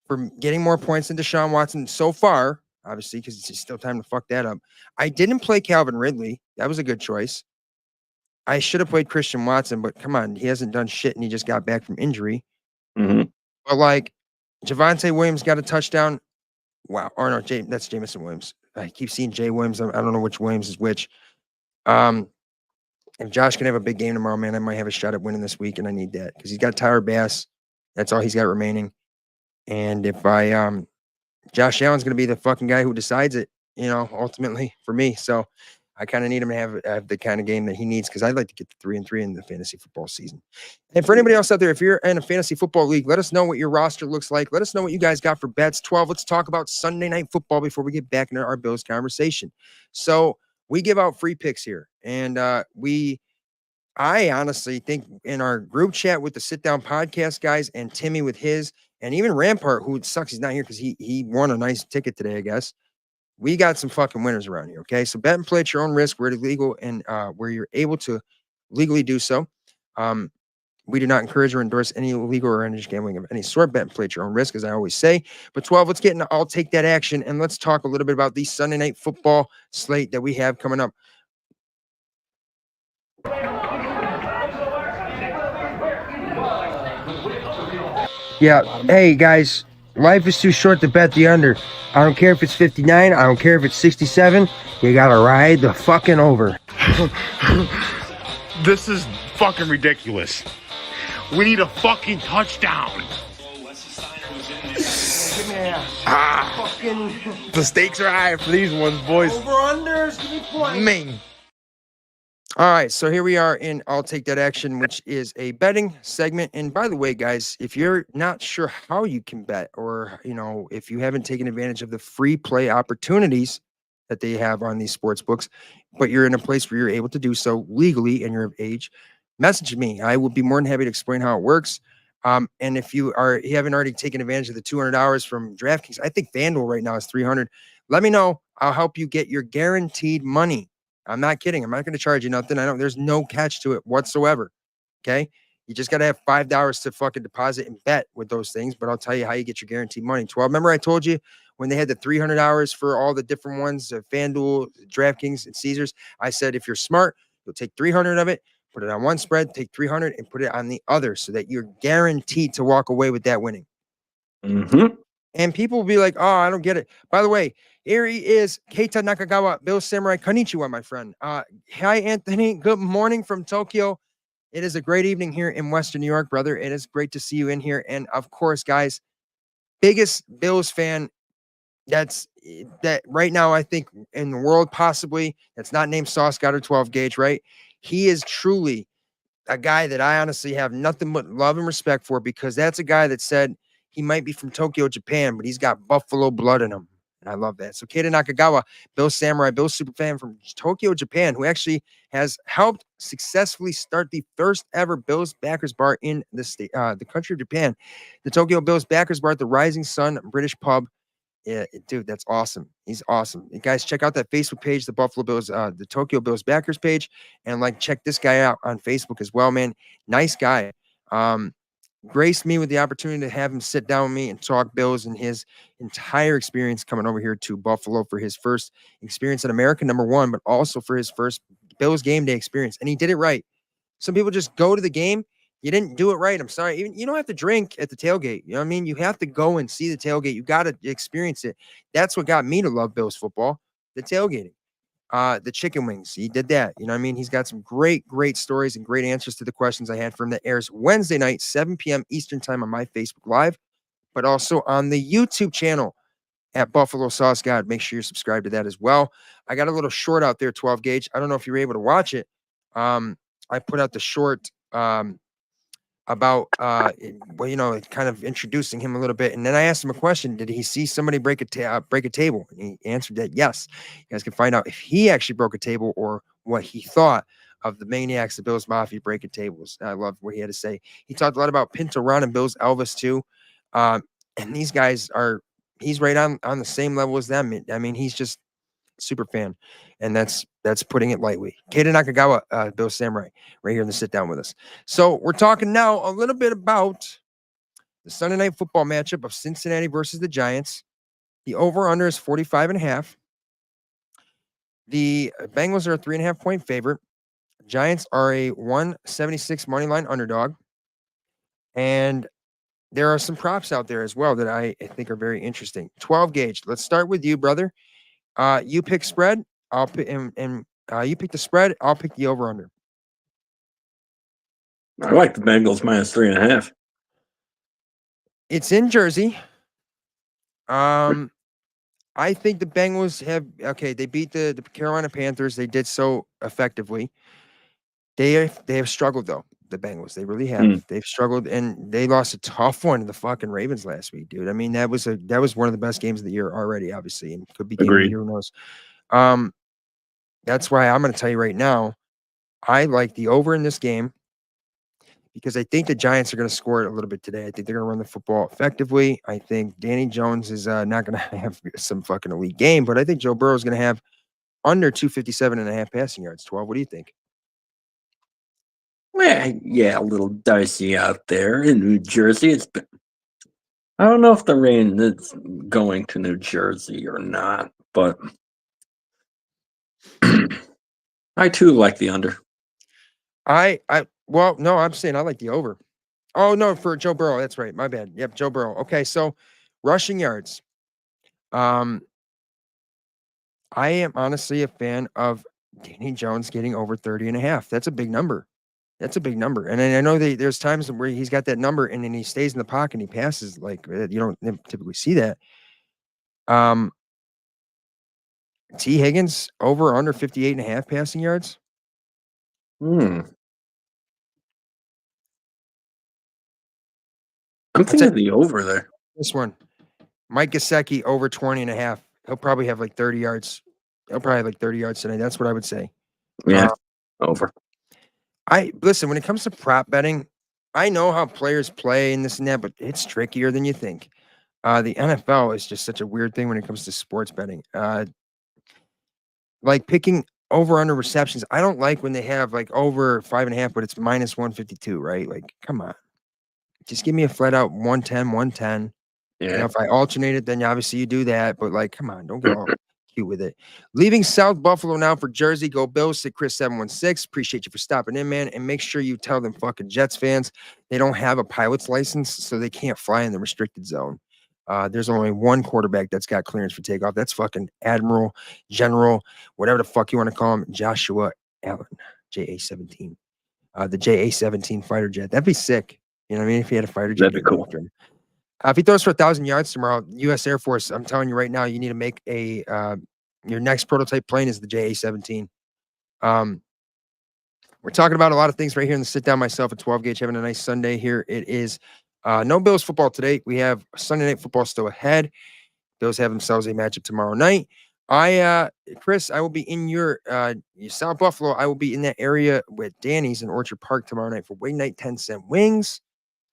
[SPEAKER 1] for getting more points than Deshaun Watson so far, obviously, because it's still time to fuck that up. I didn't play Calvin Ridley. That was a good choice. I should have played Christian Watson, but come on, he hasn't done shit, and he just got back from injury.
[SPEAKER 3] Mm-hmm.
[SPEAKER 1] But, like, Javonte Williams got a touchdown. Wow. Or no, that's Jameson Williams. I keep seeing Jay Williams. I don't know which Williams is which. If Josh can have a big game tomorrow, man, I might have a shot at winning this week, and I need that because he's got Tyler Bass. That's all he's got remaining. And if Josh Allen's going to be the fucking guy who decides it, ultimately for me. So I kind of need him to have the kind of game that he needs because I'd like to get to 3-3 in the fantasy football season. And for anybody else out there, if you're in a fantasy football league, let us know what your roster looks like. Let us know what you guys got for bets. 12. Let's talk about Sunday Night Football before we get back into our Bills conversation. So we give out free picks here, and I honestly think in our group chat with the Sit Down Podcast guys and Timmy with his, and even Rampart, who sucks he's not here because he won a nice ticket today, I guess. We got some fucking winners around here, okay? So bet and play at your own risk where it's legal and where you're able to legally do so. We do not encourage or endorse any illegal or underage gambling of any sort. Bet and play at your own risk, as I always say. But 12, let's get into I'll Take That Action, and let's talk a little bit about the Sunday Night Football slate that we have coming up. Yeah, hey, guys. Life is too short to bet the under. I don't care if it's 59. I don't care if it's 67. You gotta ride the fucking over.
[SPEAKER 4] This is fucking ridiculous. We need a fucking touchdown. The stakes are high for these ones, boys.
[SPEAKER 5] Over-unders, give me points.
[SPEAKER 4] Man.
[SPEAKER 1] All right, so here we are in I'll Take That Action, which is a betting segment. And by the way, guys, if you're not sure how you can bet or, if you haven't taken advantage of the free play opportunities that they have on these sports books, but you're in a place where you're able to do so legally and you're of age, message me. I would be more than happy to explain how it works. And if you haven't already taken advantage of the $200 from DraftKings, I think FanDuel right now is $300. Let me know. I'll help you get your guaranteed money. I'm not kidding. I'm not going to charge you nothing. There's no catch to it whatsoever. Okay. You just got to have $5 to fucking deposit and bet with those things. But I'll tell you how you get your guaranteed money. 12. Remember I told you when they had the $300 for all the different ones, FanDuel, DraftKings, and Caesars, I said, if you're smart, you'll take 300 of it, put it on one spread, take 300 and put it on the other so that you're guaranteed to walk away with that winning.
[SPEAKER 3] Mm-hmm.
[SPEAKER 1] And people will be like, oh, I don't get it. By the way, here he is, Keita Nakagawa, Bill Samurai. Konnichiwa, my friend. Hi, Anthony. Good morning from Tokyo. It is a great evening here in Western New York, brother. It is great to see you in here. And of course, guys, biggest Bills fan that right now, I think in the world, possibly, that's not named Sauce Goddard 12 gauge, right? He is truly a guy that I honestly have nothing but love and respect for, because that's a guy that said he might be from Tokyo, Japan, but he's got Buffalo blood in him. And I love that. So Keita Nakagawa, Bill Samurai, Bill Superfan from Tokyo, Japan, who actually has helped successfully start the first ever Bills backers bar in the country of Japan. The Tokyo Bills backers bar at the Rising Sun British pub. Yeah, dude, that's awesome. He's awesome. And guys, check out that Facebook page, the Buffalo Bills, the Tokyo Bills backers page, and check this guy out on Facebook as well, man. Nice guy. Graced me with the opportunity to have him sit down with me and talk Bills and his entire experience coming over here to Buffalo for his first experience in America, number one, but also for his first Bills game day experience. And he did it right. Some people just go to the game. You didn't do it right. I'm sorry. Even you don't have to drink at the tailgate. You know what I mean? You have to go and see the tailgate. You got to experience it. That's what got me to love Bills football, the tailgating. The chicken wings. He did that. You know what I mean? He's got some great stories and great answers to the questions I had for him. That airs Wednesday night, 7 p.m. Eastern time on my Facebook Live, but also on the YouTube channel at Buffalo Sauce God. Make sure you're subscribed to that as well. I got a little short out there, 12 gauge. I don't know if you were able to watch it. I put out the short about kind of introducing him a little bit, and then I asked him a question: did he see somebody break a table? And he answered that yes. You guys can find out if he actually broke a table or what he thought of the Maniacs, the Bills Mafia breaking tables. I loved what he had to say. He talked a lot about Pinto Ron and Bills Elvis too, and these guys he's right on the same level as them. I mean, he's just super fan, and that's putting it lightly. Keita Nakagawa, Bill Samurai, right here in the sit down with us. So we're talking now a little bit about the Sunday night football matchup of Cincinnati versus the Giants. The over-under is 45.5. The Bengals are a 3.5-point favorite. Giants are a 176 money line underdog, and there are some props out there as well that I think are very interesting. 12 gauge. Let's start with you, brother. You pick spread. I'll pick you pick the spread. I'll pick the over under.
[SPEAKER 3] I like the Bengals minus 3.5.
[SPEAKER 1] It's in Jersey. I think the Bengals they beat the Carolina Panthers. They did so effectively. They have struggled though. The Bengals, they really have. They've struggled, and they lost a tough one to the fucking Ravens last week, dude. I mean, that was one of the best games of the year already, obviously, and could be game of the year, who knows. That's why I'm going to tell you right now, I like the over in this game because I think the Giants are going to score it a little bit today. I think they're going to run the football effectively. I think Danny Jones is not going to have some fucking elite game, but I think Joe Burrow is going to have under 257.5 passing yards. 12. What do you think?
[SPEAKER 3] Well, yeah, a little dicey out there in New Jersey. I don't know if the rain is going to New Jersey or not, but I too like the under.
[SPEAKER 1] Well, no, I'm saying I like the over. Oh no, for Joe Burrow, that's right. My bad. Yep, Joe Burrow. Okay, so rushing yards. I am honestly a fan of Danny Jones getting over 30.5. That's a big number. That's a big number. And I know there's times where he's got that number and then he stays in the pocket and he passes you don't typically see that. T. Higgins over or under 58.5 passing yards.
[SPEAKER 3] I'm thinking the over there.
[SPEAKER 1] This one. Mike Gesicki over 20.5. He'll probably have 30 yards. He'll probably have 30 yards tonight. That's what I would say.
[SPEAKER 3] Yeah, over.
[SPEAKER 1] Listen, when it comes to prop betting, I know how players play and this and that, but it's trickier than you think. The NFL is just such a weird thing when it comes to sports betting. Picking over under receptions. I don't like when they have like over 5.5, but it's minus 152, right? Like, come on. Just give me a flat out 110, 110. You know, if I alternate it, then obviously you do that. But like, come on, don't get all cute with it. Leaving South Buffalo now for Jersey. Go Bills. Say Chris 716. Appreciate you for stopping in, man. And make sure you tell them fucking Jets fans they don't have a pilot's license, so they can't fly in the restricted zone. There's only one quarterback that's got clearance for takeoff. That's fucking Admiral, General, whatever the fuck you want to call him, Joshua Allen, JA-17. The JA-17 fighter jet. That'd be sick. You know what I mean? If he had a fighter jet.
[SPEAKER 3] That'd be cool.
[SPEAKER 1] If he throws for 1,000 yards tomorrow, U.S. Air Force, I'm telling you right now, you need to make a your next prototype plane is the JA-17. We're talking about a lot of things right here in the sit down. Myself at 12 Gauge having a nice Sunday here. It is no Bills football today. We have Sunday night football still ahead. Bills have themselves a matchup tomorrow night. Chris, I will be in your South Buffalo. I will be in that area with Danny's in Orchard Park tomorrow night for wing night, 10-cent wings.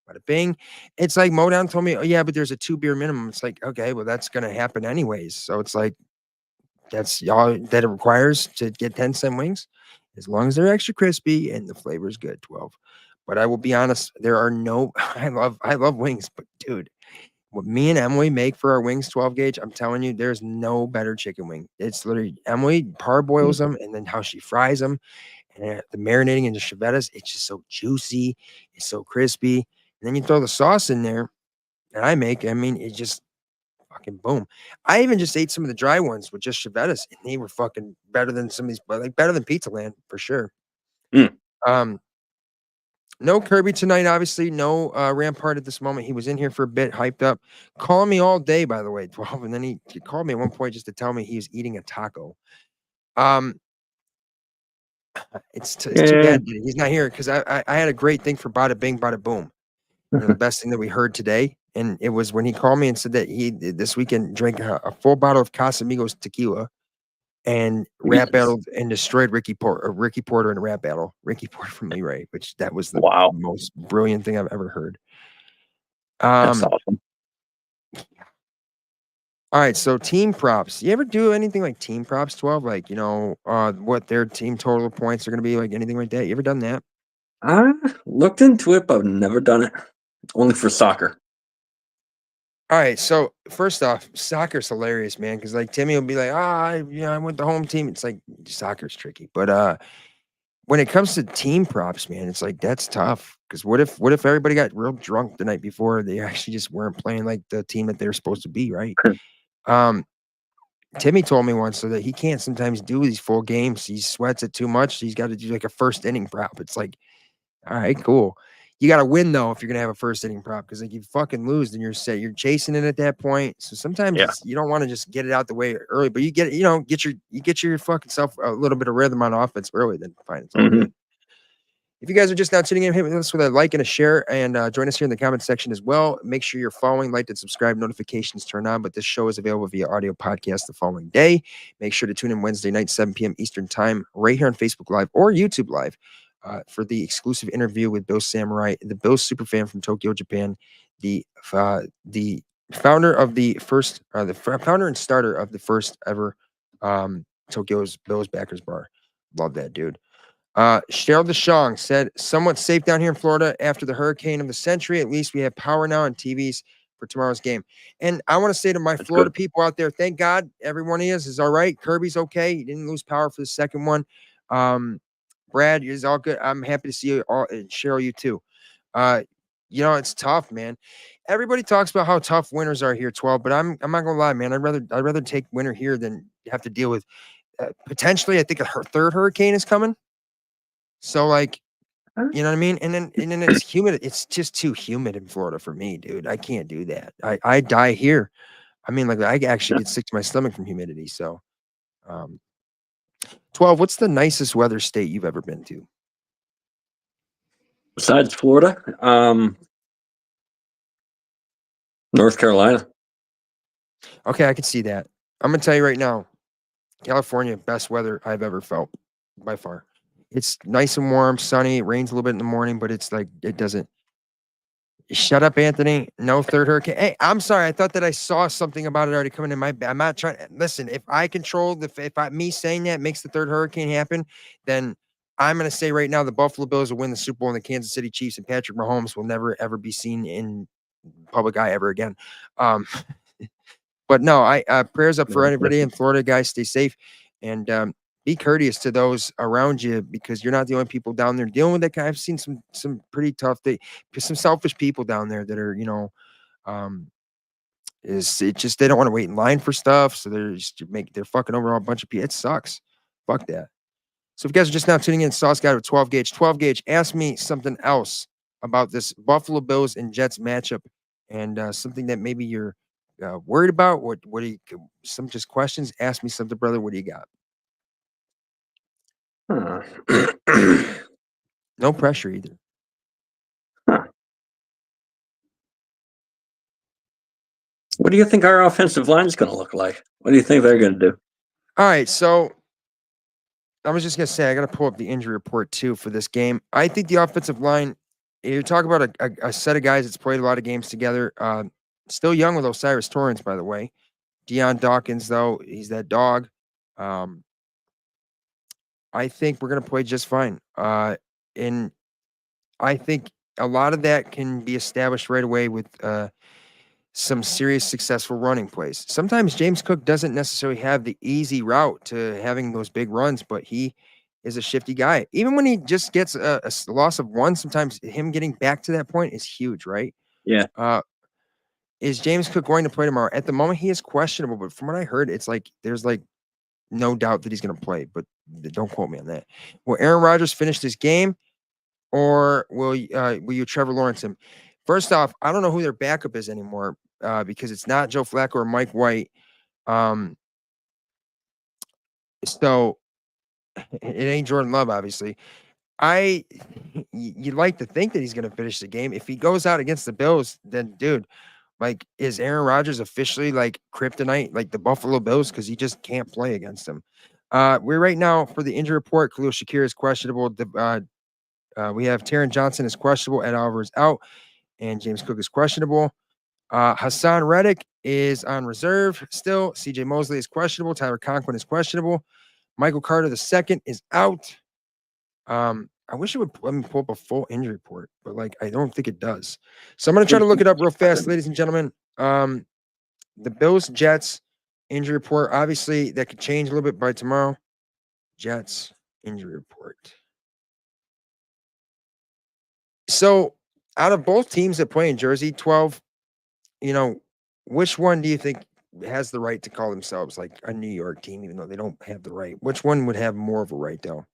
[SPEAKER 1] Bada bing. It's like Modown told me, oh, yeah, but there's a 2 beer minimum. It's like, okay, well, that's going to happen anyways. So it's like, that's all that it requires to get 10-cent wings, as long as they're extra crispy and the flavor is good. 12. But I will be honest, there are no, I love wings, but dude, what me and Emily make for our wings, 12 gauge, I'm telling you, there's no better chicken wing. It's literally Emily parboils them, and then how she fries them, and the marinating in the chevettas, it's just so juicy, it's so crispy. And then you throw the sauce in there that I make. I mean, it just fucking boom. I even just ate some of the dry ones with just chevettas, and they were fucking better than some of these, like better than Pizza Land for sure. No Kirby tonight, obviously. No Rampart at this moment. He was in here for a bit, hyped up. Calling me all day, by the way, 12. And then he called me at one point just to tell me he was eating a taco. It's too bad he's not here, because I had a great thing for bada bing, bada boom. You know, the best thing that we heard today. And it was when he called me and said that he this weekend drank a full bottle of Casamigos tequila and rap battled and destroyed Ricky Porter in a rap battle. Ricky Porter from Louie, which that was the most brilliant thing I've ever heard.
[SPEAKER 3] That's awesome.
[SPEAKER 1] All right, so team props. You ever do anything like team props, 12? Like, you know, what their team total points are going to be, like anything like that? You ever done that?
[SPEAKER 3] I looked into it, but I've never done it. Only for soccer.
[SPEAKER 1] All right, so first off, soccer's hilarious, man, because like Timmy will be like, I went the home team. It's like soccer's tricky, but when it comes to team props, man, it's like that's tough. Because what if everybody got real drunk the night before? They actually just weren't playing like the team that they were supposed to be, right? Timmy told me once so that he can't sometimes do these full games. He sweats it too much. He's got to do like a first inning prop. It's like, all right, cool. You got to win though if you're gonna have a first inning prop, because like you fucking lose, then you're set. You're chasing it at that point. So sometimes you don't want to just get it out the way early, but you get your fucking self a little bit of rhythm on offense early. Then fine, it's all good. If you guys are just now tuning in, hit us with a like and a share, and join us here in the comment section as well. Make sure you're following, like, and subscribe, notifications turn on. But this show is available via audio podcast the following day. Make sure to tune in Wednesday night, 7 p.m. Eastern time, right here on Facebook Live or YouTube Live. For the exclusive interview with Bill Samurai, the Bill superfan from Tokyo, Japan, the founder of the first, the founder and starter of the first ever Tokyo's Bills backers bar. Love that dude. Cheryl DeShong said, somewhat safe down here in Florida after the hurricane of the century. At least we have power now and TVs for tomorrow's game. And I want to say to my Florida people out there, thank God everyone is all right. Kirby's okay. He didn't lose power for the second one. Brad is all good. I'm happy to see you all, and Cheryl, you too. You know, it's tough, man. Everybody talks about how tough winters are here, 12, but I'm not gonna lie, man. I'd rather take winter here than have to deal with potentially. I think a third hurricane is coming. So, like, you know what I mean? And then it's humid. It's just too humid in Florida for me, dude. I can't do that. I die here. I mean, like, I actually get sick to my stomach from humidity. So, 12, what's the nicest weather state you've ever been to?
[SPEAKER 3] Besides Florida, North Carolina.
[SPEAKER 1] Okay, I can see that. I'm gonna tell you right now, California, best weather I've ever felt by far. It's nice and warm, sunny. It rains a little bit in the morning, but it's like it doesn't. Shut up, Anthony. No third hurricane. Hey, I'm sorry. I thought that I saw something about it already coming in my. I'm not trying. Listen, if I control me saying that makes the third hurricane happen, then I'm going to say right now the Buffalo Bills will win the Super Bowl, and the Kansas City Chiefs and Patrick Mahomes will never ever be seen in public eye ever again. But no, I prayers up for anybody in Florida, guys. Stay safe and be courteous to those around you because you're not the only people down there dealing with that. I've seen some pretty tough, some selfish people down there that are, is it just they don't want to wait in line for stuff, so they're fucking over a bunch of people. It sucks. Fuck that. So if you guys are just now tuning in, Sauce Guy with 12 gauge. 12 gauge, ask me something else about this Buffalo Bills and Jets matchup and something that maybe you're worried about. What do you, some just questions? Ask me something, brother. What do you got? No pressure either.
[SPEAKER 3] What do you think our offensive line is going to look like? What do you think they're going to do?
[SPEAKER 1] All right, so I was just going to say, I got to pull up the injury report too for this game. I think the offensive line, you talk about a set of guys that's played a lot of games together. Still young with Osiris Torrance, by the way. Deion Dawkins, though, he's that dog. I think we're going to play just fine. And I think a lot of that can be established right away with some serious successful running plays. Sometimes James Cook doesn't necessarily have the easy route to having those big runs, but he is a shifty guy. Even when he just gets a loss of one, sometimes him getting back to that point is huge, right?
[SPEAKER 3] Yeah.
[SPEAKER 1] Is James Cook going to play tomorrow? At the moment, he is questionable, but from what I heard, it's like there's like no doubt that he's going to play, but don't quote me on that. Will Aaron Rodgers finish this game, or will you Trevor Lawrence him? First off, I don't know who their backup is anymore because it's not Joe Flacco or Mike White. So it ain't Jordan Love, obviously. You'd like to think that he's going to finish the game. If he goes out against the Bills, then dude, like, is Aaron Rodgers officially like kryptonite, like the Buffalo Bills? Because he just can't play against them. We're right now for the injury report. Khalil Shakir is questionable. We have Taron Johnson is questionable. Ed Oliver is out. And James Cook is questionable. Hassan Reddick is on reserve still. CJ Mosley is questionable. Tyler Conklin is questionable. Michael Carter II is out. I wish it would let me pull up a full injury report, but like I don't think it does. So I'm gonna try to look it up real fast, ladies and gentlemen. The Bills Jets injury report. Obviously, that could change a little bit by tomorrow. Jets injury report. So out of both teams that play in Jersey, 12, which one do you think has the right to call themselves like a New York team, even though they don't have the right? Which one would have more of a right, though?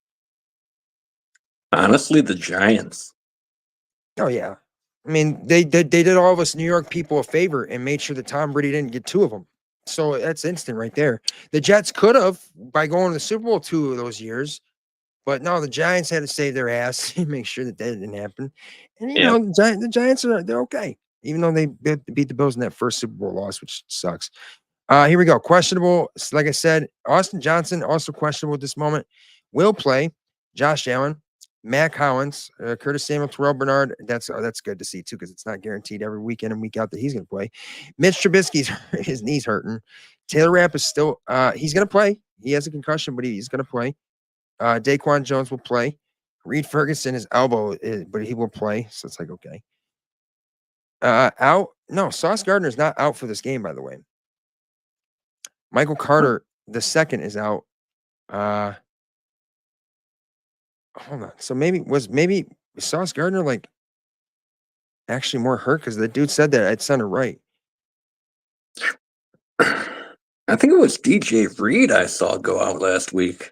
[SPEAKER 3] Honestly, the Giants.
[SPEAKER 1] Oh, yeah. I mean, they did all of us New York people a favor and made sure that Tom Brady didn't get two of them. So that's instant right there. The Jets could have by going to the Super Bowl 2 of those years. But no, the Giants had to save their ass and make sure that didn't happen. And, you know, the Giants, they're okay, even though they beat the Bills in that first Super Bowl loss, which sucks. Here we go. Questionable. Like I said, Austin Johnson, also questionable at this moment. Will play. Josh Allen, Matt Collins, Curtis Samuel, Terrell Bernard. That's good to see, too, because it's not guaranteed every weekend and week out that he's going to play. Mitch Trubisky's his knee's hurting. Taylor Rapp is still he's going to play. He has a concussion, but he's going to play. Daquan Jones will play. Reed Ferguson, his elbow, but he will play. So it's like, okay. Out? No, Sauce Gardner is not out for this game, by the way. Michael Carter, the second, is out. Hold on. So maybe Sauce Gardner like actually more hurt because the dude said that at center right.
[SPEAKER 3] I think it was DJ Reed I saw go out last week.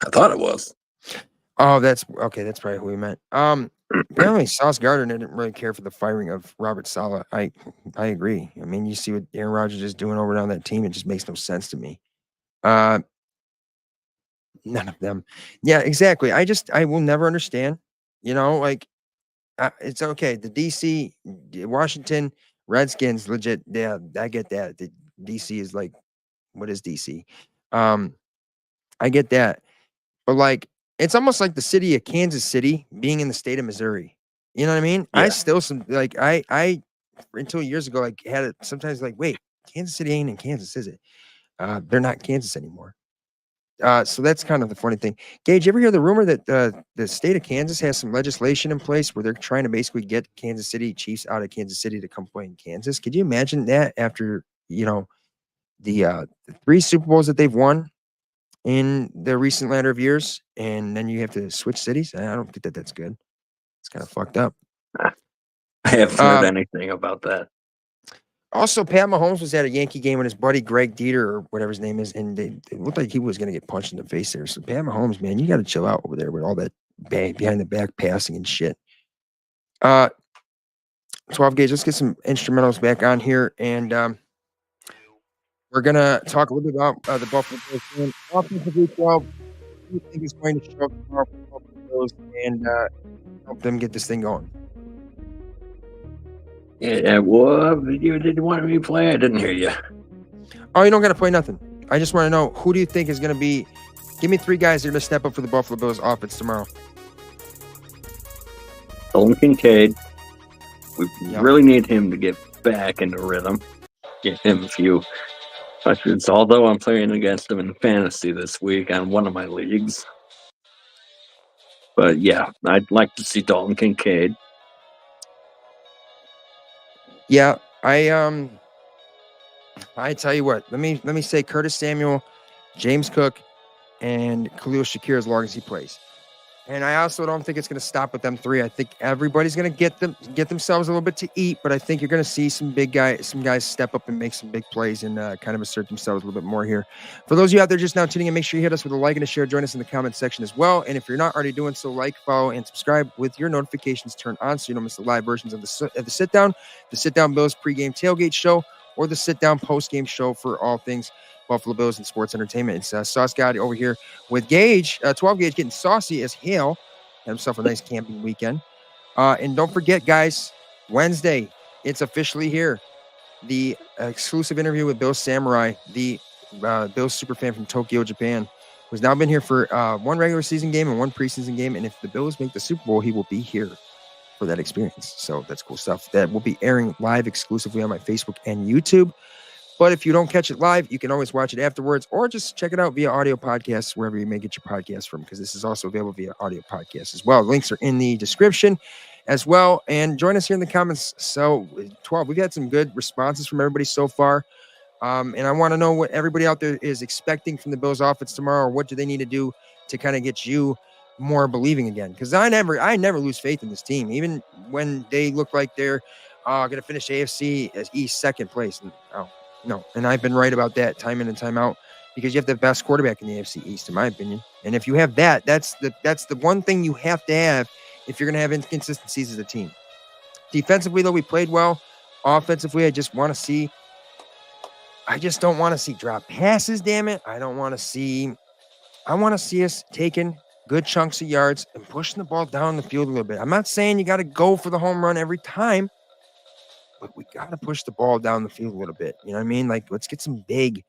[SPEAKER 3] I thought it was.
[SPEAKER 1] Oh, that's okay. That's probably who we meant. Apparently Sauce Gardner didn't really care for the firing of Robert Saleh. I agree. I mean, you see what Aaron Rodgers is doing over on that team. It just makes no sense to me. None of them. Yeah, exactly. I will never understand. Like it's okay. The DC, Washington Redskins, legit. Yeah, I get that. The DC is like, what is DC? I get that. But like, it's almost like the city of Kansas City being in the state of Missouri. You know what I mean?
[SPEAKER 3] Yeah.
[SPEAKER 1] I still I until years ago like had it sometimes like, wait, Kansas City ain't in Kansas, is it? They're not Kansas anymore. So that's kind of the funny thing. Gage, you ever hear the rumor that the state of Kansas has some legislation in place where they're trying to basically get Kansas City Chiefs out of Kansas City to come play in Kansas? Could you imagine that after, the 3 Super Bowls that they've won in the recent latter of years, and then you have to switch cities? I don't think that's good. It's kind of fucked up.
[SPEAKER 3] I haven't heard anything about that.
[SPEAKER 1] Also, Pat Mahomes was at a Yankee game with his buddy Greg Dieter or whatever his name is, and it looked like he was going to get punched in the face there. So, Pat Mahomes, man, you got to chill out over there with all that behind the back passing and shit. 12 Gauge, let's get some instrumentals back on here, and we're going to talk a little bit about the Buffalo Bills game. Offensively, 12, who do you think is going to show up tomorrow for the Buffalo Bills and help them get this thing going?
[SPEAKER 3] Yeah, what did you want me to play? I didn't hear you.
[SPEAKER 1] Oh, you don't got to play nothing. I just want to know, who do you think is going to be? Give me 3 guys that are going to step up for the Buffalo Bills offense tomorrow.
[SPEAKER 3] Dalton Kincaid. We really need him to get back into rhythm. Get him a few touches. Although I'm playing against him in fantasy this week on one of my leagues. But yeah, I'd like to see Dalton Kincaid.
[SPEAKER 1] Yeah, I tell you what. Let me say Curtis Samuel, James Cook, and Khalil Shakir as long as he plays. And I also don't think it's going to stop with them 3. I think everybody's going to get themselves a little bit to eat, but I think you're going to see some guys step up and make some big plays and kind of assert themselves a little bit more here. For those of you out there just now tuning in, make sure you hit us with a like and a share. Join us in the comment section as well. And if you're not already doing so, like, follow, and subscribe with your notifications turned on so you don't miss the live versions of the sit down Bills pregame tailgate show, or the sit down post game show for all things Buffalo Bills and sports entertainment. It's Sauce God over here with Gage, 12 Gauge, getting saucy as hell. Had himself a nice camping weekend. And don't forget, guys, Wednesday, it's officially here. The exclusive interview with Bill Samurai, the Bills superfan from Tokyo, Japan, who's now been here for 1 regular season game and 1 preseason game. And if the Bills make the Super Bowl, he will be here for that experience. So that's cool stuff. That will be airing live exclusively on my Facebook and YouTube. But if you don't catch it live, you can always watch it afterwards, or just check it out via audio podcasts, wherever you may get your podcasts from, because this is also available via audio podcasts as well. Links are in the description as well. And join us here in the comments. So 12, we've had some good responses from everybody so far. And I want to know what everybody out there is expecting from the Bills offense tomorrow. What do they need to do to kind of get you more believing again? Because I never lose faith in this team, even when they look like they're going to finish AFC as East second place. No, and I've been right about that time in and time out, because you have the best quarterback in the AFC East, in my opinion. And if you have that, that's the one thing you have to have if you're going to have inconsistencies as a team. Defensively, though, we played well. Offensively, I just don't want to see drop passes, damn it. I want to see us taking good chunks of yards and pushing the ball down the field a little bit. I'm not saying you got to go for the home run every time, but we got to push the ball down the field a little bit. You know what I mean? Like, let's get some big,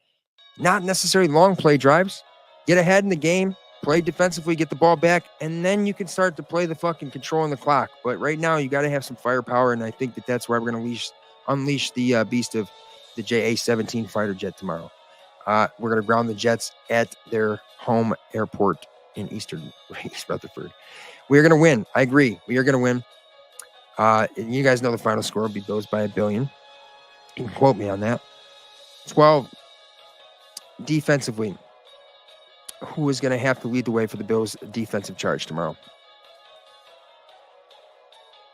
[SPEAKER 1] not necessarily long play drives. Get ahead in the game, play defensively, get the ball back, and then you can start to play the fucking controlling the clock. But right now, you got to have some firepower, and I think that's why we're going to unleash the beast of the JA-17 fighter jet tomorrow. We're going to ground the Jets at their home airport in East Rutherford. We are going to win. I agree. We are going to win. And you guys know the final score will be Bills by 1 billion. You can quote me on that. 12, defensively, who is going to have to lead the way for the Bills' defensive charge tomorrow?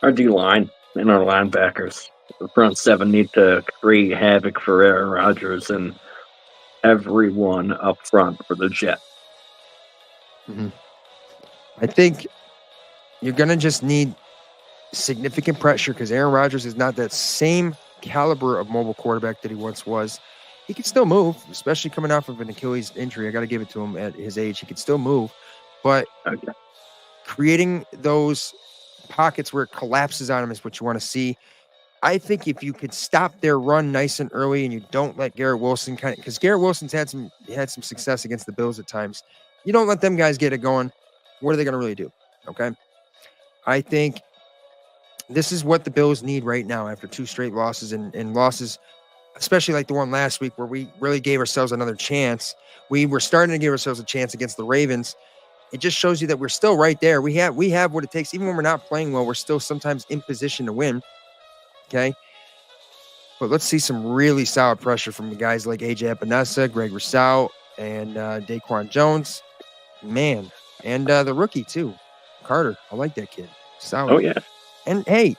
[SPEAKER 3] Our D-line and our linebackers. The front 7 need to create havoc for Aaron Rodgers and everyone up front for the Jets.
[SPEAKER 1] Mm-hmm. I think you're going to just need significant pressure, because Aaron Rodgers is not that same caliber of mobile quarterback that he once was. He can still move, especially coming off of an Achilles injury. I got to give it to him at his age. He can still move, but creating those pockets where it collapses on him is what you want to see. I think if you could stop their run nice and early, and you don't let Garrett Wilson because Garrett Wilson's had some success against the Bills at times. You don't let them guys get it going. What are they going to really do? Okay. I think This is what the Bills need right now after 2 straight losses and losses, especially like the one last week where we really gave ourselves another chance. We were starting to give ourselves a chance against the Ravens. It just shows you that we're still right there. We have what it takes. Even when we're not playing well, we're still sometimes in position to win. Okay. But let's see some really solid pressure from the guys like AJ Epinesa, Greg Rousseau, and Daquan Jones. Man. And the rookie, too. Carter. I like that kid. Solid.
[SPEAKER 3] Oh, yeah.
[SPEAKER 1] And, hey,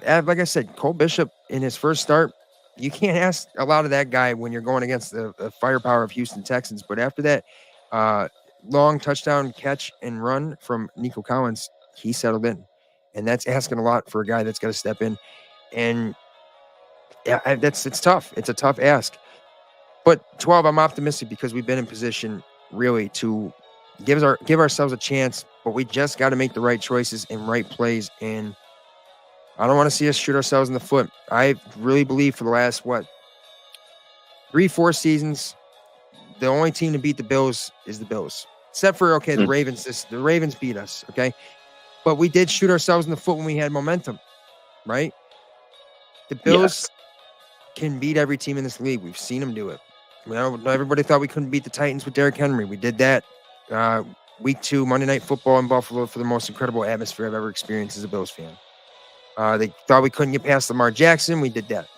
[SPEAKER 1] like I said, Cole Bishop in his first start, you can't ask a lot of that guy when you're going against the firepower of Houston Texans. But after that long touchdown catch and run from Nico Collins, he settled in. And that's asking a lot for a guy that's got to step in. And yeah, it's tough. It's a tough ask. But 12, I'm optimistic because we've been in position really to give ourselves a chance, but we just got to make the right choices and right plays. And I don't want to see us shoot ourselves in the foot. I really believe for the last, 3-4 seasons, the only team to beat the Bills is the Bills. Except for, the Ravens. The Ravens beat us, okay? But we did shoot ourselves in the foot when we had momentum, right? The Bills can beat every team in this league. We've seen them do it. Everybody thought we couldn't beat the Titans with Derrick Henry. We did that. Week 2, Monday Night Football in Buffalo for the most incredible atmosphere I've ever experienced as a Bills fan. They thought we couldn't get past Lamar Jackson. We did that.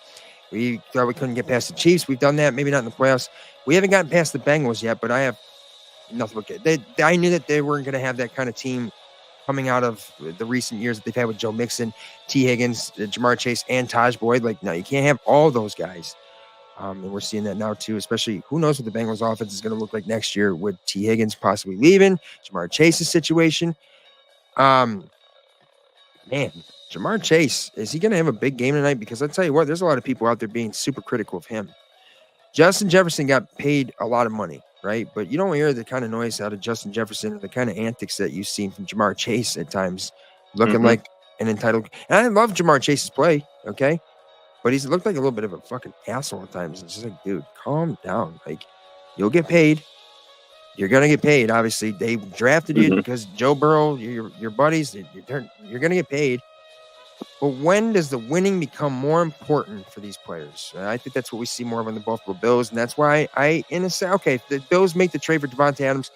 [SPEAKER 1] We thought we couldn't get past the Chiefs. We've done that. Maybe not in the playoffs. We haven't gotten past the Bengals yet, but I have nothing but good. I knew that they weren't going to have that kind of team coming out of the recent years that they've had with Joe Mixon, T. Higgins, Jamar Chase, and Taj Boyd. Like, no, you can't have all those guys. And we're seeing that now, too, especially who knows what the Bengals offense is going to look like next year with T. Higgins possibly leaving, Jamar Chase's situation. Man, Jamar Chase, is he going to have a big game tonight? Because I'll tell you what, there's a lot of people out there being super critical of him. Justin Jefferson got paid a lot of money, right? But you don't hear the kind of noise out of Justin Jefferson or the kind of antics that you've seen from Jamar Chase at times, looking like an entitled. And I love Jamar Chase's play, okay? But he's looked like a little bit of a fucking asshole at times. It's just like, dude, calm down. Like, you'll get paid. You're going to get paid, obviously. They drafted you because Joe Burrow, your buddies, you're going to get paid. But when does the winning become more important for these players? I think that's what we see more of on the Buffalo Bills, and that's why if the Bills make the trade for Devontae Adams,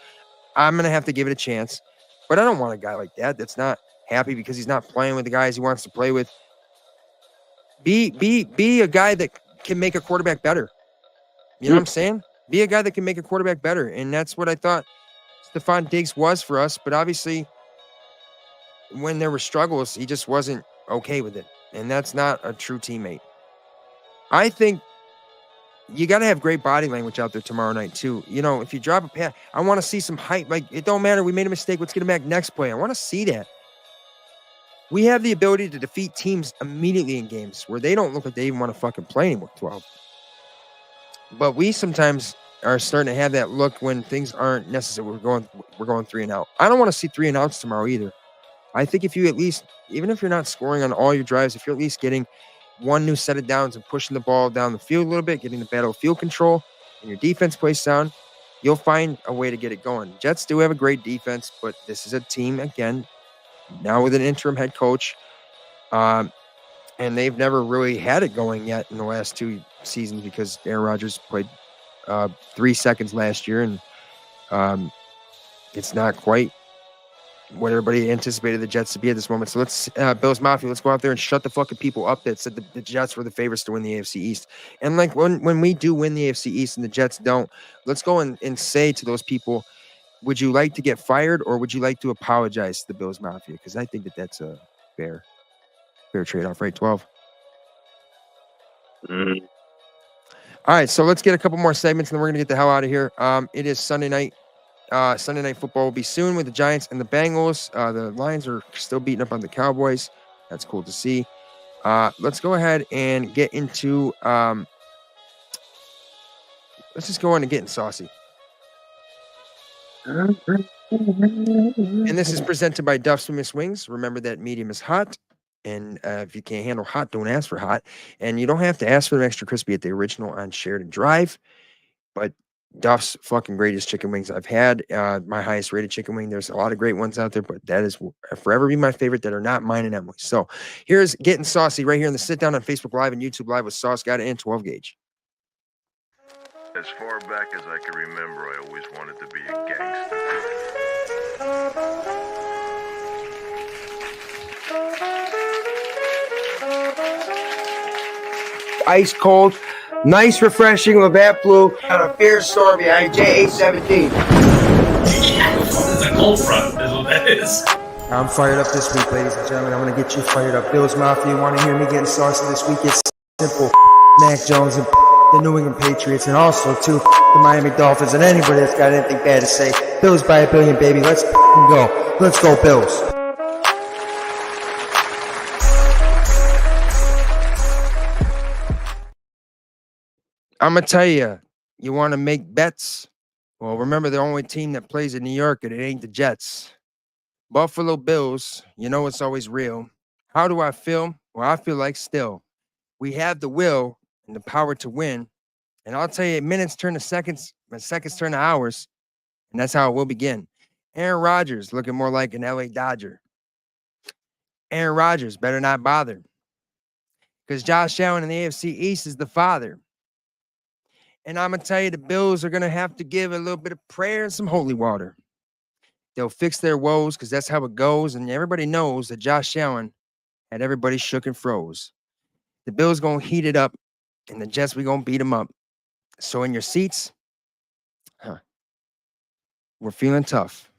[SPEAKER 1] I'm going to have to give it a chance. But I don't want a guy like that that's not happy because he's not playing with the guys he wants to play with. Be a guy that can make a quarterback better. You know what I'm saying? Be a guy that can make a quarterback better, and that's what I thought Stephon Diggs was for us. But obviously, when there were struggles, he just wasn't okay with it, and that's not a true teammate. I think you got to have great body language out there tomorrow night too. You know, if you drop a pass, I want to see some hype. Like, it don't matter, we made a mistake, let's get him back next play. I want to see that. We have the ability to defeat teams immediately in games where they don't look like they even want to fucking play anymore. 12. But we sometimes are starting to have that look when things aren't necessary. We're going 3-and-out. I don't want to see 3-and-outs tomorrow either. I think if you at least, even if you're not scoring on all your drives, if you're at least getting one new set of downs and pushing the ball down the field a little bit, getting the battle of field control, and your defense plays sound, you'll find a way to get it going. Jets do have a great defense, but this is a team, again, now with an interim head coach, and they've never really had it going yet in the last 2 seasons because Aaron Rodgers played 3 seconds last year, and it's not quite what everybody anticipated the Jets to be at this moment. So let's, Bills Mafia, let's go out there and shut the fucking people up that said the Jets were the favorites to win the AFC East. And like when we do win the AFC East and the Jets don't, let's go and say to those people, would you like to get fired or would you like to apologize to the Bills Mafia? Because I think that's a fair trade-off, right? 12. All right, so let's get a couple more segments and then we're going to get the hell out of here. It is Sunday night. Sunday Night Football will be soon with the Giants and the Bengals. The Lions are still beating up on the Cowboys. That's cool to see. Let's go ahead and get into let's just go on and getting saucy. And this is presented by Duff Swimming Wings. Remember that medium is hot. And if you can't handle hot, don't ask for hot. And you don't have to ask for an extra crispy at the original on Sheridan Drive. But Duff's fucking greatest chicken wings I've had. My highest rated chicken wing. There's a lot of great ones out there, but that is forever be my favorite that are not mine and Emily. So here's Getting Saucy right here in the sit down on Facebook Live and YouTube Live with Sauce God and 12 Gauge.
[SPEAKER 9] As far back as I can remember, I always wanted to be a gangster.
[SPEAKER 5] Ice cold, nice, refreshing Labatt Blue on a fierce storm behind J817.
[SPEAKER 6] It's a cold front, is what that is.
[SPEAKER 5] I'm fired up this week, ladies and gentlemen. I want to get you fired up. Bills Mafia, you want to hear me getting saucy this week? It's simple. Mac Jones and the New England Patriots, and also, too, the Miami Dolphins, and anybody that's got anything bad to say. Bills by a billion, baby. Let's go. Let's go, Bills.
[SPEAKER 1] I'm going to tell you, you want to make bets? Well, remember the only team that plays in New York, and it ain't the Jets. Buffalo Bills, you know it's always real. How do I feel? Well, I feel like still. We have the will and the power to win. And I'll tell you, minutes turn to seconds, and seconds turn to hours. And that's how it will begin. Aaron Rodgers looking more like an LA Dodger. Aaron Rodgers better not bother. Because Josh Allen in the AFC East is the father. And I'm going to tell you, the Bills are going to have to give a little bit of prayer and some holy water. They'll fix their woes because that's how it goes. And everybody knows that Josh Allen had everybody shook and froze. The Bills going to heat it up, and the Jets, we going to beat them up. So in your seats, we're feeling tough.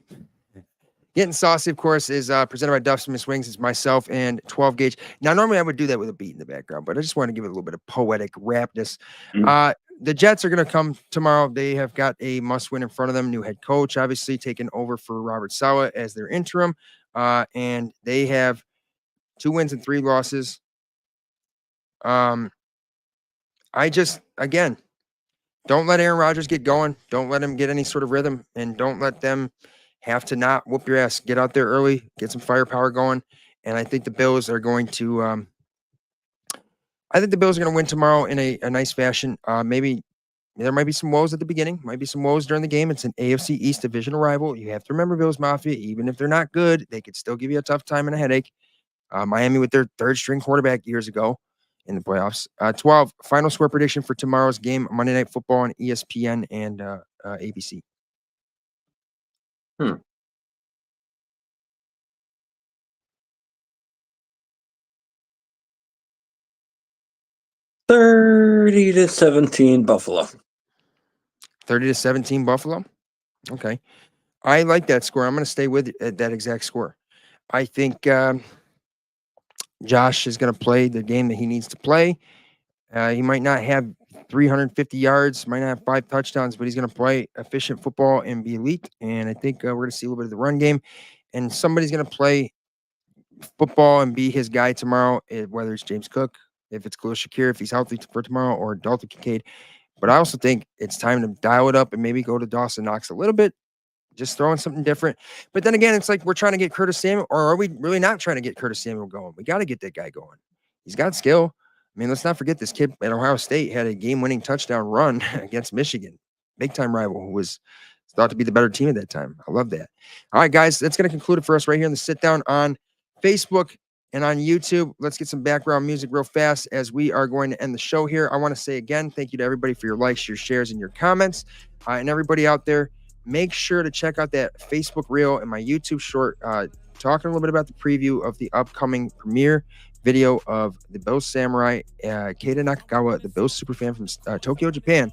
[SPEAKER 1] Getting Saucy, of course, is presented by Duff's Miss Wings. It's myself and 12 Gauge. Now, normally I would do that with a beat in the background, but I just want to give it a little bit of poetic rapness. The Jets are going to come tomorrow. They have got a must-win in front of them. New head coach, obviously, taking over for Robert Saleh as their interim. And they have 2 wins and 3 losses. Again, don't let Aaron Rodgers get going. Don't let him get any sort of rhythm, and don't let them have to not whoop your ass. Get out there early, get some firepower going, and I think the Bills are going to win tomorrow in a nice fashion. Maybe there might be some woes at the beginning, might be some woes during the game. It's an AFC East divisional rival. You have to remember Bills Mafia, even if they're not good, they could still give you a tough time and a headache. Miami with their 3rd-string quarterback years ago in the playoffs. 12, final score prediction for tomorrow's game, Monday Night Football on ESPN and ABC.
[SPEAKER 3] 30-17 Buffalo.
[SPEAKER 1] 30-17 Buffalo. Okay. I like that score. I'm going to stay with that exact score. I think Josh is going to play the game that he needs to play. He might not have 350 yards, might not have 5 touchdowns, but he's going to play efficient football and be elite. And I think we're going to see a little bit of the run game. And somebody's going to play football and be his guy tomorrow, whether it's James Cook, if it's Khalil Shakir, if he's healthy for tomorrow, or Dalton Kincaid. But I also think it's time to dial it up and maybe go to Dawson Knox a little bit, just throwing something different. But then again, it's like we're trying to get Curtis Samuel, or are we really not trying to get Curtis Samuel going? We got to get that guy going. He's got skill. I mean, let's not forget this kid at Ohio State had a game-winning touchdown run against Michigan, big-time rival who was thought to be the better team at that time. I love that. All right, guys, that's going to conclude it for us right here in the sit-down on Facebook and on YouTube. Let's get some background music real fast as we are going to end the show here. I want to say again, thank you to everybody for your likes, your shares, and your comments. And everybody out there, make sure to check out that Facebook reel and my YouTube short, talking a little bit about the preview of the upcoming premiere video of the Bills Samurai, Keita Nakagawa, the Bills superfan from Tokyo, Japan,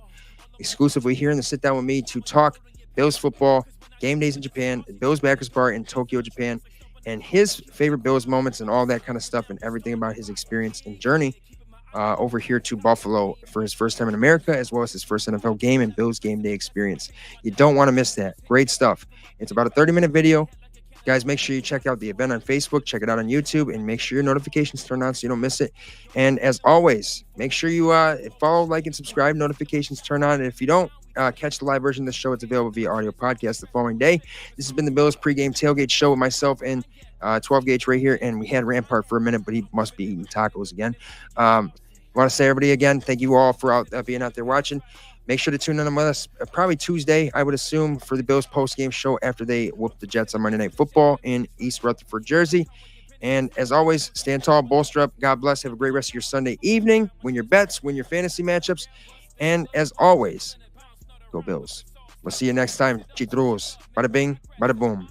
[SPEAKER 1] exclusively here in the sit down with me to talk Bills football, game days in Japan, the Bills Backers Bar in Tokyo, Japan, and his favorite Bills moments and all that kind of stuff, and everything about his experience and journey over here to Buffalo for his first time in America, as well as his first NFL game and Bills game day experience. You don't want to miss that. Great stuff. It's about a 30-minute video. Guys, make sure you check out the event on Facebook, check it out on YouTube, and make sure your notifications turn on so you don't miss it. And as always, make sure you follow, like, and subscribe. Notifications turn on. And if you don't catch the live version of this show, it's available via audio podcast the following day. This has been the Bills pregame tailgate show with myself and 12 Gauge right here. And we had Rampart for a minute, but he must be eating tacos again. I want to say, everybody, again, thank you all for being out there watching. Make sure to tune in with us probably Tuesday, I would assume, for the Bills post-game show after they whoop the Jets on Monday Night Football in East Rutherford, Jersey. And as always, stand tall, bolster up. God bless. Have a great rest of your Sunday evening. Win your bets, win your fantasy matchups. And as always, go Bills. We'll see you next time. Chitros. Bada bing, bada boom.